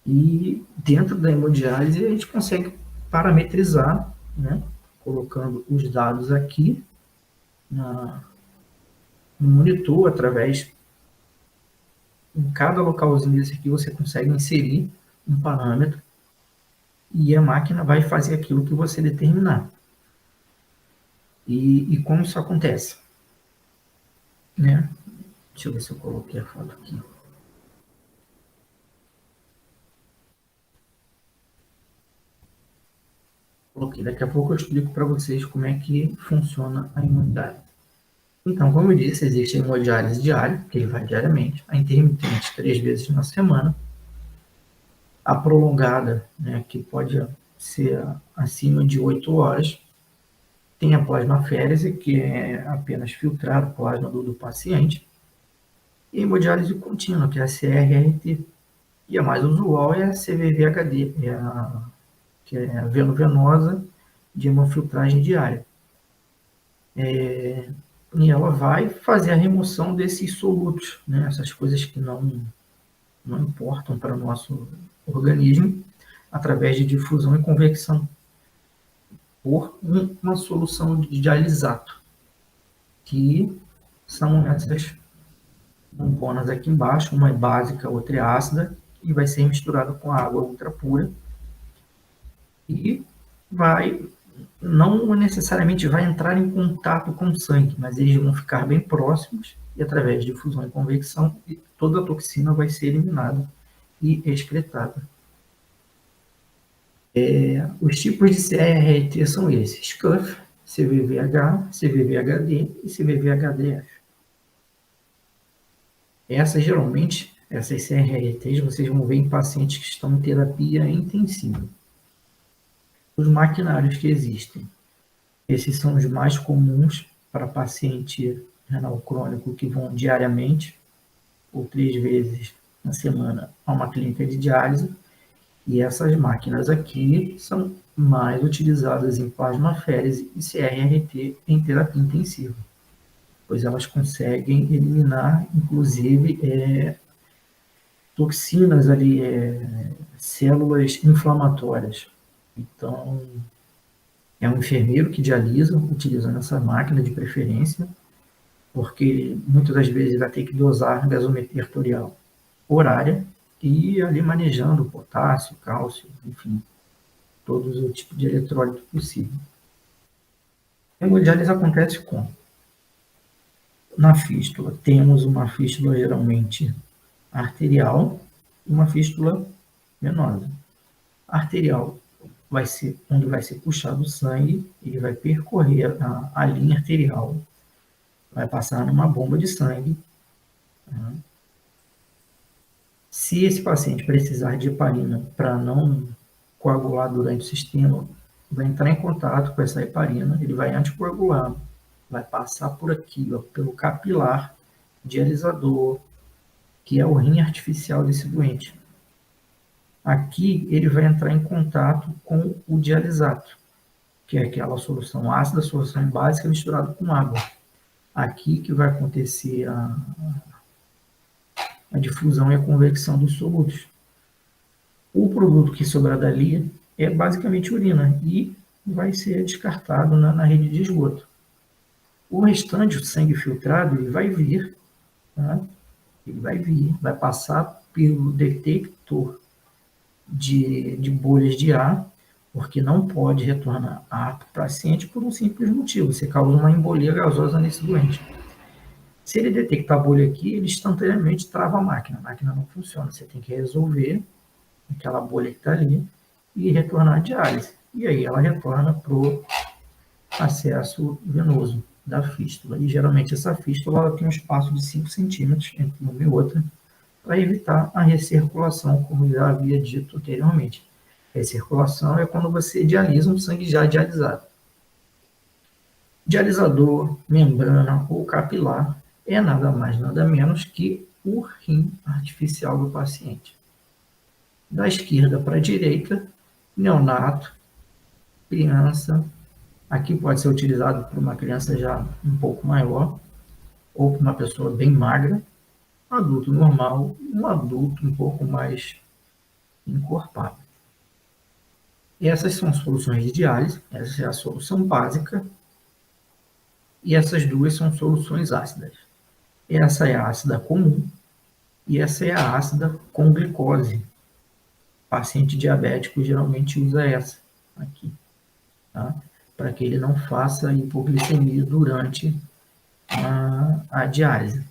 E dentro da hemodiálise a gente consegue parametrizar, né, colocando os dados aqui no monitor, através, em cada localzinho desse aqui você consegue inserir um parâmetro e a máquina vai fazer aquilo que você determinar. E como isso acontece? Né? Deixa eu ver se eu coloquei a foto aqui. Coloquei. Daqui a pouco eu explico para vocês como é que funciona a hemodiálise. Então, como eu disse, existe a hemodiálise diária, que ele vai diariamente, a intermitente 3 vezes na semana, a prolongada, né, que pode ser acima de 8 horas, tem a plasmaférese, que é apenas filtrar o plasma do paciente, e a hemodiálise contínua, que é a CRRT. E a mais usual é a CVV-HD, que é a veno-venosa de hemofiltragem diária. E ela vai fazer a remoção desses solutos, né, essas coisas que não importam para o nosso organismo, através de difusão e convecção, por uma solução de dialisato, que são essas bombonas aqui embaixo, uma é básica, outra é ácida, e vai ser misturada com água ultra pura, e não necessariamente vai entrar em contato com o sangue, mas eles vão ficar bem próximos, e através de fusão e convecção, toda a toxina vai ser eliminada e excretada. Os tipos de CRRT são esses: CUF, CVVH, CVVHD e CVVHDF. Geralmente, essas CRRTs, vocês vão ver em pacientes que estão em terapia intensiva. Os maquinários que existem, esses são os mais comuns para paciente renal crônico que vão diariamente ou 3 vezes na semana a uma clínica de diálise. E essas máquinas aqui são mais utilizadas em plasmaférese e CRRT em terapia intensiva, pois elas conseguem eliminar, inclusive, toxinas ali, células inflamatórias. Então, é um enfermeiro que dialisa, utilizando essa máquina de preferência, porque muitas das vezes vai ter que dosar gasometria arterial horária e ali manejando potássio, cálcio, enfim, todos os tipos de eletrólito possível. A hemodiálise acontece como? Na fístula, temos uma fístula geralmente arterial e uma fístula venosa. A arterial vai ser onde vai ser puxado o sangue, ele vai percorrer a linha arterial, vai passar numa bomba de sangue. Se esse paciente precisar de heparina para não coagular durante o sistema, vai entrar em contato com essa heparina, ele vai anticoagular, vai passar por aqui, ó, pelo capilar dialisador, que é o rim artificial desse doente. Aqui ele vai entrar em contato com o dialisato, que é aquela solução ácida, solução básica misturada com água. Aqui que vai acontecer a difusão e a convecção dos solutos. O produto que sobrar dali é basicamente urina e vai ser descartado na rede de esgoto. O restante, o sangue filtrado, ele vai vir, tá? Ele vai vir, vai passar pelo detector de bolhas de ar, porque não pode retornar ar para o paciente por um simples motivo: você causa uma embolia gasosa nesse doente. Se ele detectar a bolha aqui, ele instantaneamente trava a máquina não funciona, você tem que resolver aquela bolha que está ali e retornar a diálise. E aí ela retorna para o acesso venoso da fístula. E geralmente essa fístula ela tem um espaço de 5 centímetros entre uma e outra, para evitar a recirculação, como já havia dito anteriormente. Recirculação é quando você dialisa um sangue já dialisado. Dialisador, membrana ou capilar é nada mais, nada menos que o rim artificial do paciente. Da esquerda para a direita, neonato, criança. Aqui pode ser utilizado por uma criança já um pouco maior ou por uma pessoa bem magra, adulto normal, um adulto um pouco mais encorpado. E essas são soluções de diálise, essa é a solução básica, e essas duas são soluções ácidas. Essa é a ácida comum e essa é a ácida com glicose. Paciente diabético geralmente usa essa aqui, tá? Para que ele não faça hipoglicemia durante a diálise.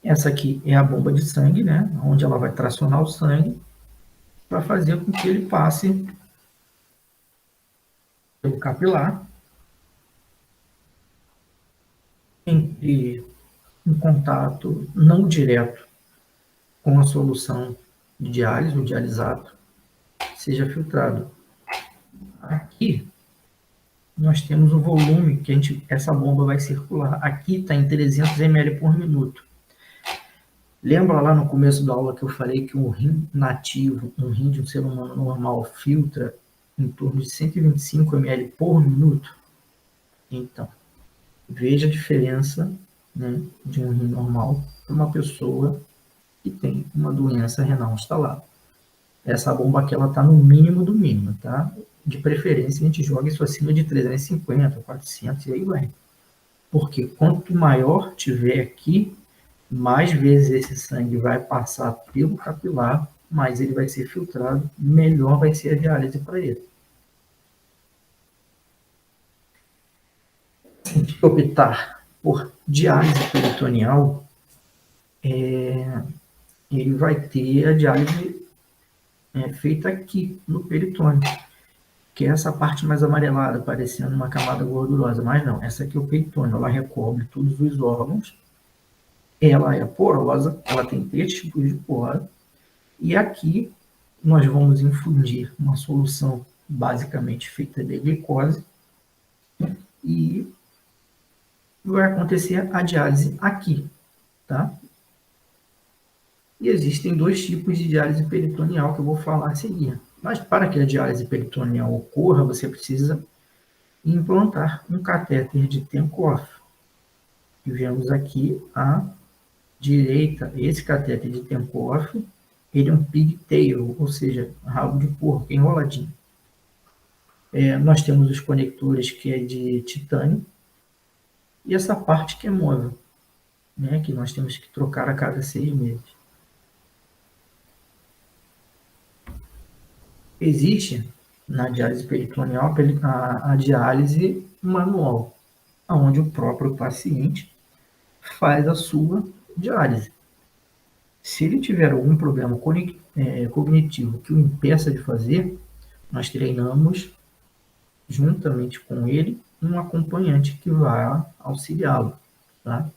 Essa aqui é a bomba de sangue, né? Onde ela vai tracionar o sangue para fazer com que ele passe pelo capilar, entre um contato não direto com a solução de diálise, o dialisato, seja filtrado. Aqui nós temos o volume que essa bomba vai circular. Aqui está em 300 ml por minuto. Lembra lá no começo da aula que eu falei que um rim nativo, um rim de um ser humano normal, filtra em torno de 125 ml por minuto? Então, veja a diferença, né, de um rim normal para uma pessoa que tem uma doença renal instalada. Essa bomba aqui está no mínimo do mínimo, tá? De preferência, a gente joga isso acima de 350, 400 e aí vai. Porque quanto maior tiver aqui, mais vezes esse sangue vai passar pelo capilar, mais ele vai ser filtrado, melhor vai ser a diálise para ele. Se a gente optar por diálise peritoneal, ele vai ter a diálise feita aqui no peritônio, que é essa parte mais amarelada, parecendo uma camada gordurosa, mas não, essa aqui é o peritônio, ela recobre todos os órgãos, ela é porosa, ela tem 3 tipos de poro, e aqui nós vamos infundir uma solução basicamente feita de glicose e vai acontecer a diálise aqui, tá? E existem 2 tipos de diálise peritoneal que eu vou falar a seguir. Mas para que a diálise peritoneal ocorra, você precisa implantar um catéter de Tencoff. E vemos aqui à direita, esse catéter de Tencoff, ele é um pigtail, ou seja, rabo de porco, enroladinho. Nós temos os conectores que é de titânio, e essa parte que é móvel, né, que nós temos que trocar a cada 6 meses. Existe na diálise peritoneal a diálise manual, onde o próprio paciente faz a sua diálise. Se ele tiver algum problema cognitivo que o impeça de fazer, nós treinamos juntamente com ele um acompanhante que vai auxiliá-lo, tá?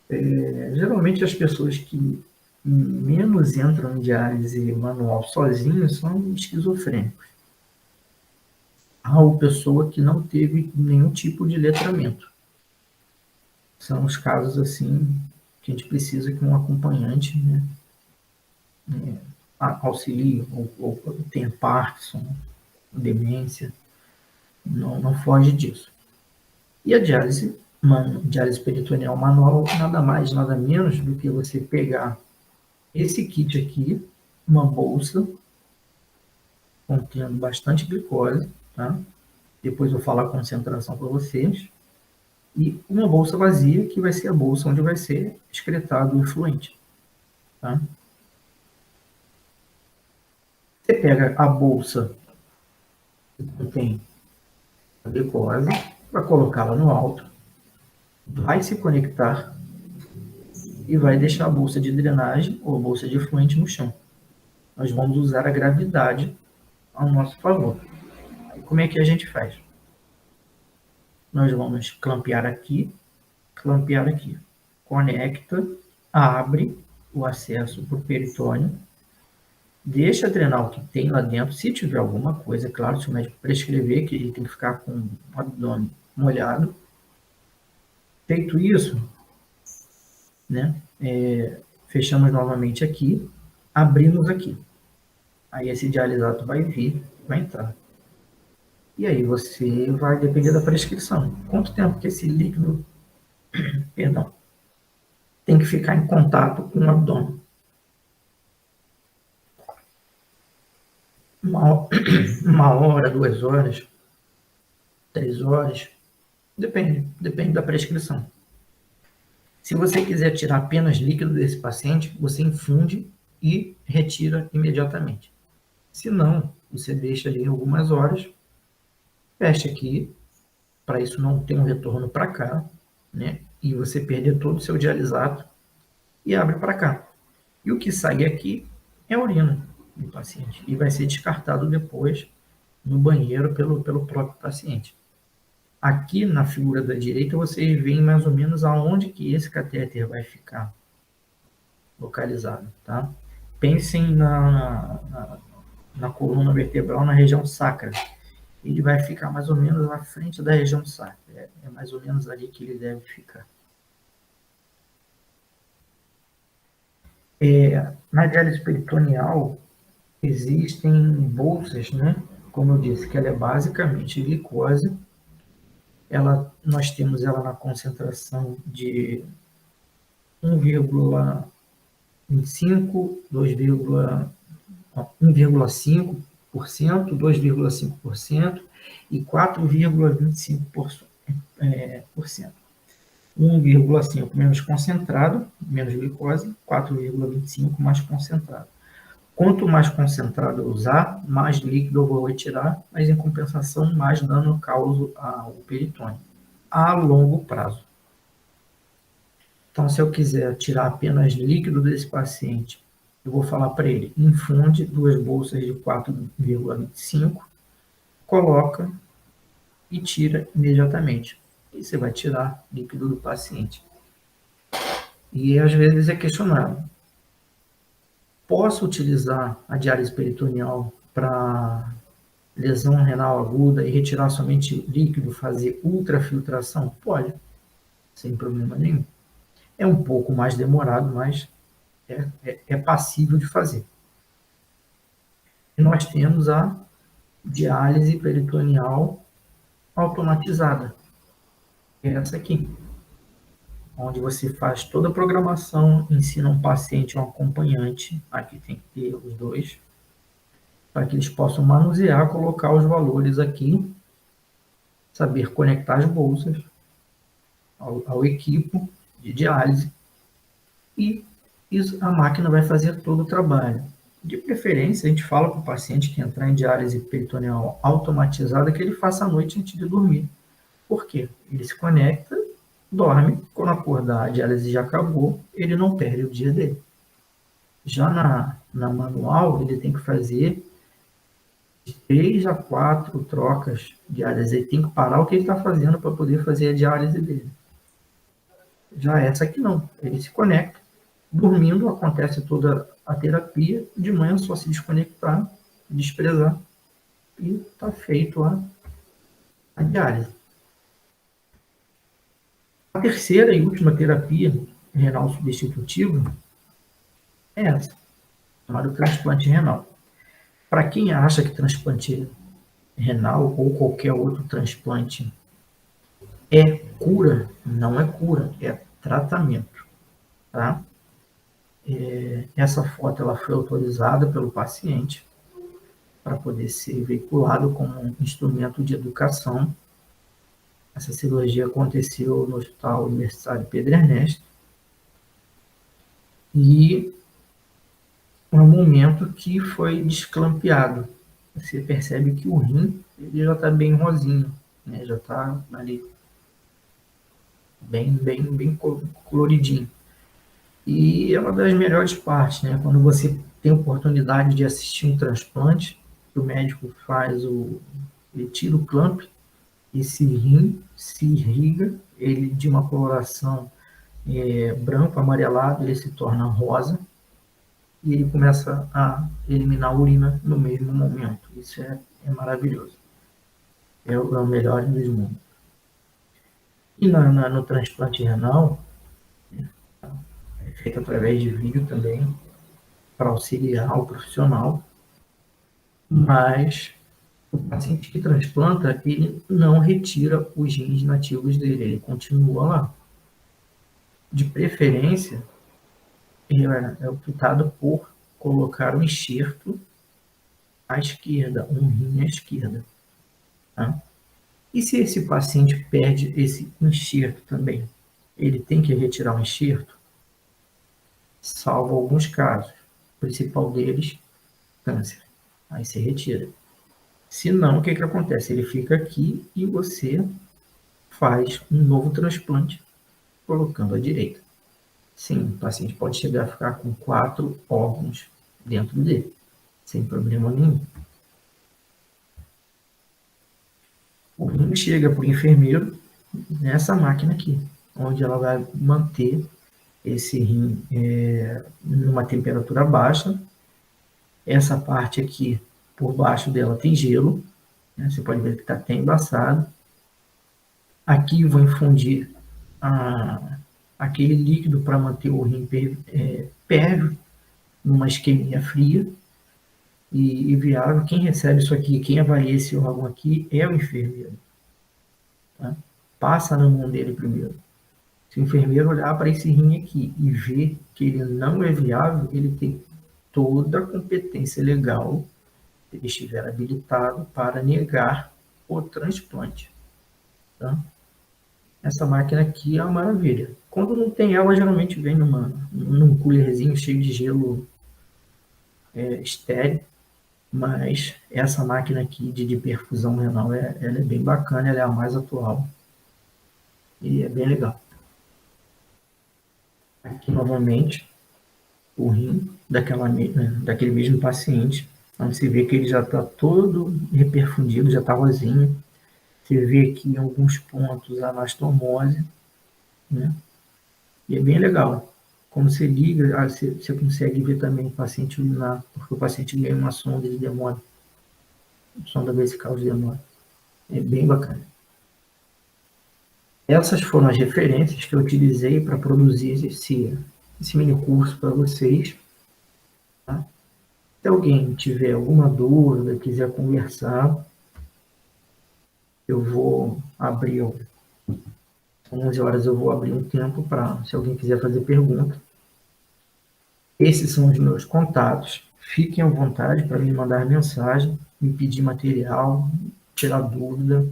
Geralmente as pessoas que menos entram em diálise manual sozinhos são esquizofrênicos. Há uma pessoa que não teve nenhum tipo de letramento. São os casos assim que a gente precisa que um acompanhante, né, auxilie, ou tenha Parkinson, demência, não foge disso. E a diálise peritoneal manual nada mais, nada menos do que você pegar esse kit aqui, uma bolsa contendo bastante glicose, tá? Depois eu vou falar a concentração para vocês. E uma bolsa vazia, que vai ser a bolsa onde vai ser excretado o efluente, tá? Você pega a bolsa que contém a glicose, vai colocá-la no alto, vai se conectar e vai deixar a bolsa de drenagem ou a bolsa de efluente no chão. Nós vamos usar a gravidade ao nosso favor. Aí, como é que a gente faz? Nós vamos clampear aqui, conecta, abre o acesso para o peritônio, deixa drenar o que tem lá dentro, se tiver alguma coisa, é claro, se o médico prescrever que ele tem que ficar com o abdômen molhado. Feito isso, né, fechamos novamente aqui, abrimos aqui. Aí esse dialisato vai vir, vai entrar. E aí você vai depender da prescrição. Quanto tempo que esse líquido, perdão, tem que ficar em contato com o abdômen? Uma hora, 2 horas, 3 horas, depende da prescrição. Se você quiser tirar apenas líquido desse paciente, você infunde e retira imediatamente. Se não, você deixa ali algumas horas, fecha aqui, para isso não ter um retorno para cá, né? E você perder todo o seu dialisato, e abre para cá. E o que sai aqui é a urina do paciente, e vai ser descartado depois no banheiro pelo próprio paciente. Aqui na figura da direita, vocês veem mais ou menos aonde que esse catéter vai ficar localizado, tá? Pensem na coluna vertebral, na região sacra. Ele vai ficar mais ou menos à frente da região sacra. É mais ou menos ali que ele deve ficar. Na diálise peritoneal, existem bolsas, né? Como eu disse, que ela é basicamente glicose. Nós temos ela na concentração de 1,25, 1,5%, 2,5% e 4,25%. 1,5 menos concentrado, menos glicose, 4,25 mais concentrado. Quanto mais concentrado eu usar, mais líquido eu vou retirar, mas em compensação, mais dano eu causo ao peritônio, a longo prazo. Então, se eu quiser tirar apenas líquido desse paciente, eu vou falar para ele, infunde 2 bolsas de 4,25, coloca e tira imediatamente. E você vai tirar líquido do paciente. E às vezes é questionado: posso utilizar a diálise peritoneal para lesão renal aguda e retirar somente líquido, fazer ultrafiltração? Pode, sem problema nenhum. É um pouco mais demorado, mas é passível de fazer. E nós temos a diálise peritoneal automatizada, que é essa aqui, onde você faz toda a programação, ensina um paciente, um acompanhante, aqui tem que ter os dois, para que eles possam manusear, colocar os valores aqui, saber conectar as bolsas ao equipo de diálise, e a máquina vai fazer todo o trabalho. De preferência, a gente fala para o paciente que entrar em diálise peritoneal automatizada que ele faça à noite antes de dormir. Por quê? Ele se conecta, dorme, quando acordar a diálise já acabou, ele não perde o dia dele. Já na manual, ele tem que fazer de 3 a 4 trocas de diálise. Ele tem que parar o que ele está fazendo para poder fazer a diálise dele. Já essa aqui não, ele se conecta, dormindo acontece toda a terapia, de manhã só se desconectar, desprezar, e está feito a diálise. A terceira e última terapia renal substitutiva é essa, chamada transplante renal. Para quem acha que transplante renal ou qualquer outro transplante é cura, não é cura, é tratamento. Tá? Essa foto ela foi autorizada pelo paciente para poder ser veiculado como um instrumento de educação. Essa cirurgia aconteceu no Hospital Universitário Pedro Ernesto e no momento que foi desclampeado, você percebe que o rim ele já está bem rosinho, né? Já está ali bem coloridinho. E é uma das melhores partes, né? Quando você tem a oportunidade de assistir um transplante, o médico ele tira o clamp, esse rim se irriga, ele de uma coloração branco, amarelado, ele se torna rosa e ele começa a eliminar a urina no mesmo momento. Isso é maravilhoso. É o melhor dos mundos. E no transplante renal, é feito através de vídeo também, para auxiliar o profissional, mas o paciente que transplanta, ele não retira os rins nativos dele, ele continua lá. De preferência, ele é optado por colocar um enxerto à esquerda, um rim à esquerda. Tá? E se esse paciente perde esse enxerto também, ele tem que retirar o enxerto? Salvo alguns casos, o principal deles, câncer. Aí você retira. Se não, o que acontece? Ele fica aqui e você faz um novo transplante colocando à direita. Sim, o paciente pode chegar a ficar com 4 órgãos dentro dele, sem problema nenhum. O rim chega para o enfermeiro nessa máquina aqui, onde ela vai manter esse rim numa temperatura baixa. Essa parte aqui, por baixo dela, tem gelo, né? Você pode ver que está até embaçado. Aqui vou infundir aquele líquido para manter o rim pérvio, numa isquemia fria e viável. Quem recebe isso aqui, quem avalia esse órgão aqui é o enfermeiro. Tá? Passa na mão dele primeiro. Se o enfermeiro olhar para esse rim aqui e ver que ele não é viável, ele tem toda a competência legal, se ele estiver habilitado, para negar o transplante. Tá? Essa máquina aqui é uma maravilha. Quando não tem ela, geralmente vem num coolerzinho cheio de gelo estéreo, mas essa máquina aqui de perfusão renal, ela é bem bacana, ela é a mais atual e é bem legal. Aqui novamente o rim daquele mesmo paciente, onde você vê que ele já está todo reperfundido, já está rosinho. Você vê aqui em alguns pontos a anastomose, né? E é bem legal. Como você liga, você consegue ver também o paciente urinar, porque o paciente ganha uma sonda de demora, sonda vesical de demora. É bem bacana. Essas foram as referências que eu utilizei para produzir esse mini curso para vocês. Tá? Se alguém tiver alguma dúvida, quiser conversar, eu vou abrir, 11 horas eu vou abrir um tempo para, se alguém quiser fazer pergunta. Esses são os meus contatos. Fiquem à vontade para me mandar mensagem, me pedir material, tirar dúvida.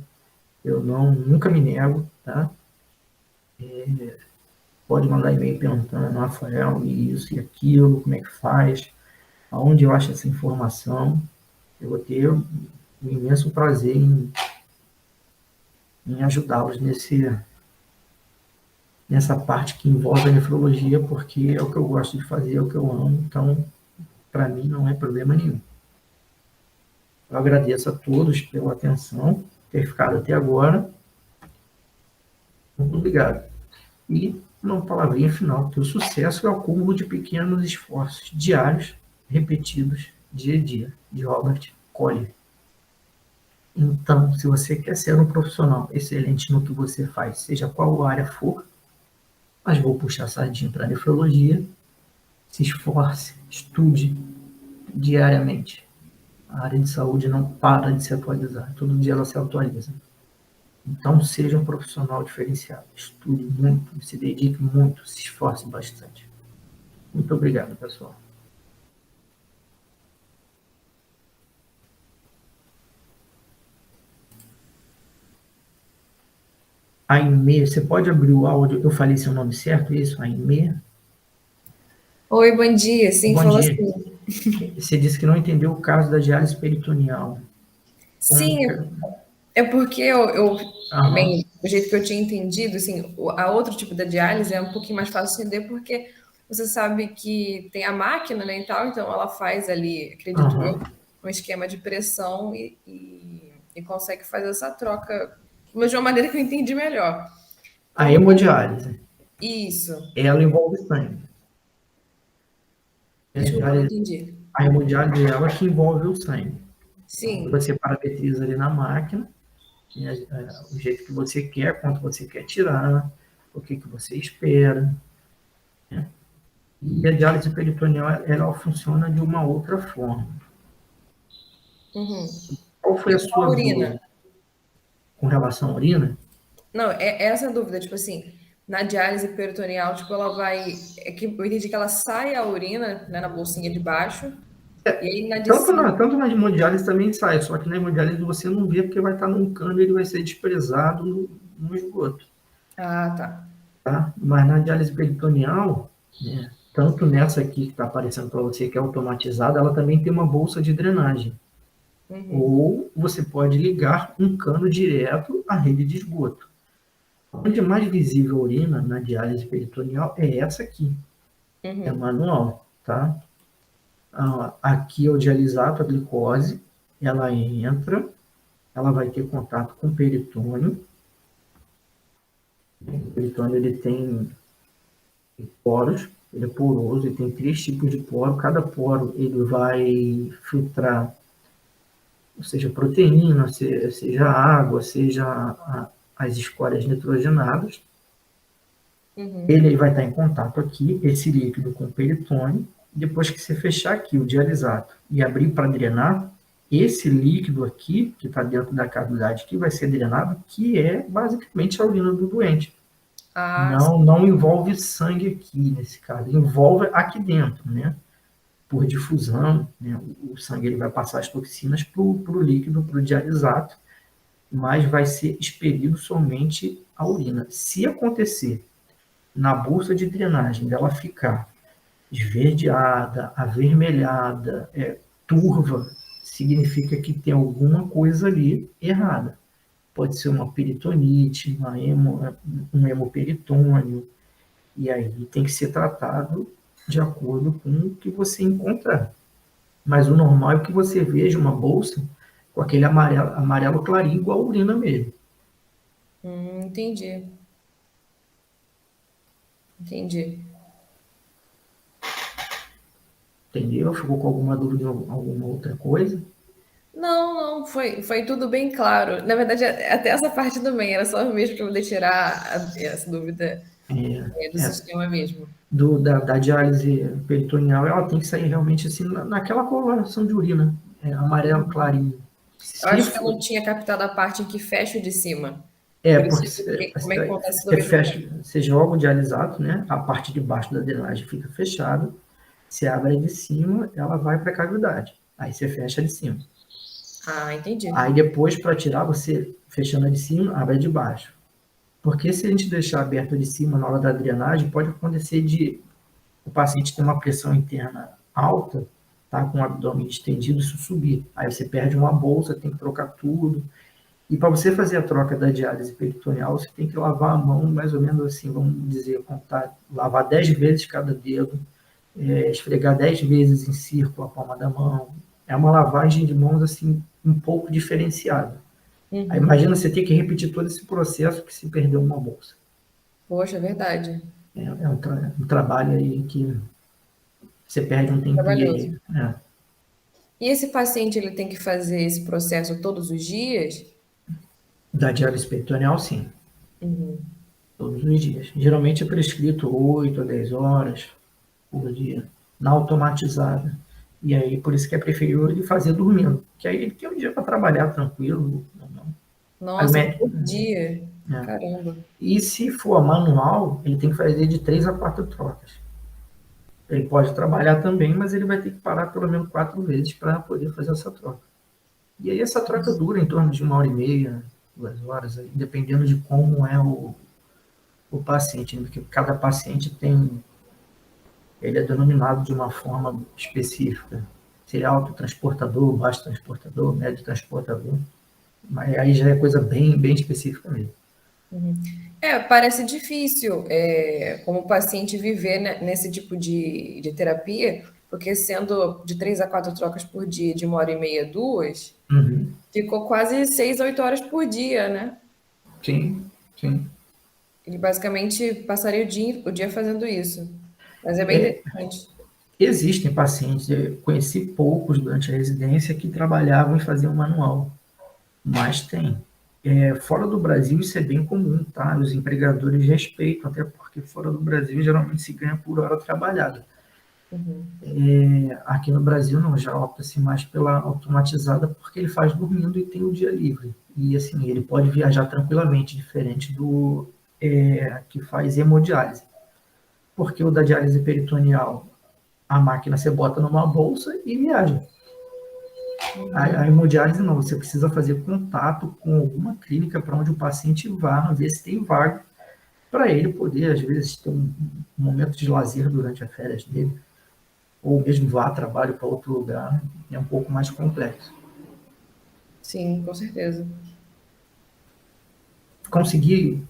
Eu nunca me nego, tá? Pode mandar e-mail perguntando, Rafael, isso e aquilo, como é que faz, aonde eu acho essa informação. Eu vou ter um imenso prazer em ajudá-los nessa parte que envolve a nefrologia, porque é o que eu gosto de fazer, é o que eu amo, então, para mim, não é problema nenhum. Eu agradeço a todos pela atenção, ter ficado até agora. Muito obrigado. E uma palavrinha final, que o sucesso é o acúmulo de pequenos esforços diários, repetidos, dia a dia, de Robert Collier. Então, se você quer ser um profissional excelente no que você faz, seja qual área for, mas vou puxar a sardinha para a nefrologia, se esforce, estude diariamente. A área de saúde não para de se atualizar, todo dia ela se atualiza. Então, seja um profissional diferenciado, estude muito, se dedique muito, se esforce bastante. Muito obrigado, pessoal. Aimee, você pode abrir o áudio? Eu falei seu nome certo, isso? Aimee? Oi, bom dia. Sim, Bom falou dia. assim. Você disse que não entendeu o caso da diálise peritoneal. Como Sim, que... é porque Aham, bem, o jeito que eu tinha entendido, assim, a outro tipo da diálise é um pouquinho mais fácil de entender porque você sabe que tem a máquina, né, e tal, então ela faz ali, acredito eu, aham. um esquema de pressão e consegue fazer essa troca, mas de uma maneira que eu entendi melhor. A Quando hemodiálise, isso, ela envolve sangue. desculpa, não entendi. A hemodiálise é ela que envolve o sangue. Então, Sim. você parametriza ali na máquina, né, o jeito que você quer, quanto você quer tirar, o que você espera. Né? E a diálise peritoneal, ela funciona de uma outra forma. Uhum. Qual foi E a com a sua urina? dúvida com relação à urina? Não, é essa a dúvida, tipo assim, na diálise peritoneal, tipo, ela vai. É que eu entendi que ela sai a urina, né, na bolsinha de baixo, e aí na de cima. Tanto na hemodiálise também sai, só que na hemodiálise você não vê porque vai estar num cano e ele vai ser desprezado no esgoto. Ah, tá. Tá? Mas na diálise peritoneal, né, tanto nessa aqui que está aparecendo para você, que é automatizada, ela também tem uma bolsa de drenagem. Uhum. Ou você pode ligar um cano direto à rede de esgoto. Onde é mais visível a urina na diálise peritoneal é essa aqui, é Uhum. manual, tá? Aqui é o dialisato, a glicose, ela entra, ela vai ter contato com o peritônio. O peritônio ele tem poros, ele é poroso, ele tem 3 tipos de poro, cada poro ele vai filtrar, seja proteína, seja água, seja as escórias nitrogenadas. Uhum. Ele vai estar em contato aqui, esse líquido com o peritônio. Depois que você fechar aqui o dialisato e abrir para drenar, esse líquido aqui, que está dentro da cavidade, que vai ser drenado, que é basicamente a urina do doente. Ah, Não envolve sangue aqui, nesse caso, envolve aqui dentro, né? Por difusão, né? O sangue ele vai passar as toxinas para o líquido, para o dialisato, mas vai ser expelido somente a urina. Se acontecer na bolsa de drenagem dela ficar esverdeada, avermelhada, turva, significa que tem alguma coisa ali errada. Pode ser uma peritonite, um hemoperitônio, e aí tem que ser tratado de acordo com o que você encontrar. Mas o normal é que você veja uma bolsa com aquele amarelo, amarelo clarinho, igual a urina mesmo. entendi. Entendi. Entendeu? Ficou com alguma dúvida em alguma outra coisa? Não, não, foi tudo bem claro. Na verdade, até essa parte também era só mesmo para poder tirar essa dúvida do É, sistema mesmo. da diálise peritoneal, ela tem que sair realmente assim, naquela coloração de urina, amarelo clarinho. Eu Se acho que eu for, não tinha captado a parte em que fecha o de cima. Por isso, porque como é que acontece essa você dúvida fecha, também. você joga o dialisato, né? A parte de baixo da drenagem fica fechada, se abre a de cima, ela vai para a cavidade. Aí você fecha a de cima. Ah, entendi. Aí depois, para tirar, você fechando a de cima, abre a de baixo. Porque se a gente deixar aberto a de cima na hora da drenagem, pode acontecer de o paciente ter uma pressão interna alta, tá, com o abdômen distendido, isso subir. Aí você perde uma bolsa, tem que trocar tudo. E para você fazer a troca da diálise peritoneal, você tem que lavar a mão, mais ou menos assim, vamos dizer, contar, lavar 10 vezes cada dedo, esfregar 10 vezes em círculo a palma da mão. É uma lavagem de mãos assim um pouco diferenciada. Aí Uhum. imagina você ter que repetir todo esse processo que se perdeu uma bolsa. Poxa, é verdade. É um trabalho aí que você perde um tempinho Trabalhoso. aí, né? E esse paciente, ele tem que fazer esse processo todos os dias? Da diálise peritoneal, sim, Uhum. todos os dias. Geralmente é prescrito 8 a 10 horas por dia, na automatizada. E aí, por isso que é preferível ele fazer dormindo, que aí ele tem um dia para trabalhar tranquilo. Aí o Nossa, médico, por dia. né? Caramba. E se for manual, ele tem que fazer de 3 a 4 trocas. Ele pode trabalhar também, mas ele vai ter que parar pelo menos 4 vezes para poder fazer essa troca. E aí essa troca dura em torno de 1 hora e meia, 2 horas, aí, dependendo de como é o paciente, né? Porque cada paciente tem, ele é denominado de uma forma específica. Se é autotransportador, baixo transportador, médio transportador, mas aí já é coisa bem, bem específica mesmo. Parece difícil, como paciente viver nesse tipo de terapia, porque sendo de 3 a 4 trocas por dia, de 1 hora e meia, 2, Uhum. ficou quase 6 a 8 horas por dia, né? Sim, sim. Ele basicamente passaria o dia fazendo isso. Mas é bem É, interessante. existem pacientes, eu conheci poucos durante a residência que trabalhavam e faziam manual, mas tem. Fora do Brasil isso é bem comum, tá? Os empregadores respeitam, até porque fora do Brasil geralmente se ganha por hora trabalhada. Uhum. Aqui no Brasil não, já opta-se mais pela automatizada porque ele faz dormindo e tem o dia livre. E assim, ele pode viajar tranquilamente, diferente do que faz hemodiálise. Porque o da diálise peritoneal, a máquina você bota numa bolsa e viaja. A hemodiálise não, você precisa fazer contato com alguma clínica para onde o paciente vá, ver se tem vaga, para ele poder, às vezes, ter um momento de lazer durante as férias dele, ou mesmo vá a trabalho para outro lugar, é um pouco mais complexo. Sim, com certeza. Consegui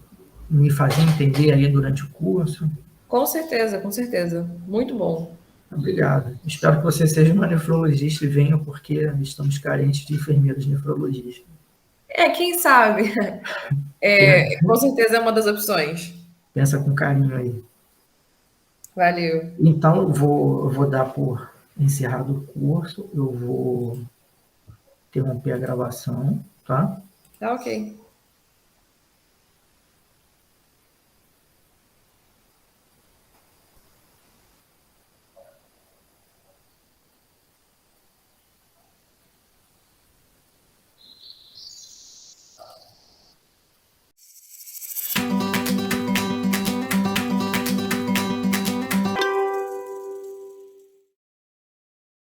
me fazer entender aí durante o curso? Com certeza, com certeza. Muito bom. Obrigado. Espero que você seja uma nefrologista e venha, porque estamos carentes de enfermeiros nefrologistas. Quem sabe? Com certeza é uma das opções. Pensa com carinho aí. Valeu. Então, eu vou dar por encerrado o curso, eu vou interromper a gravação, tá? Tá ok.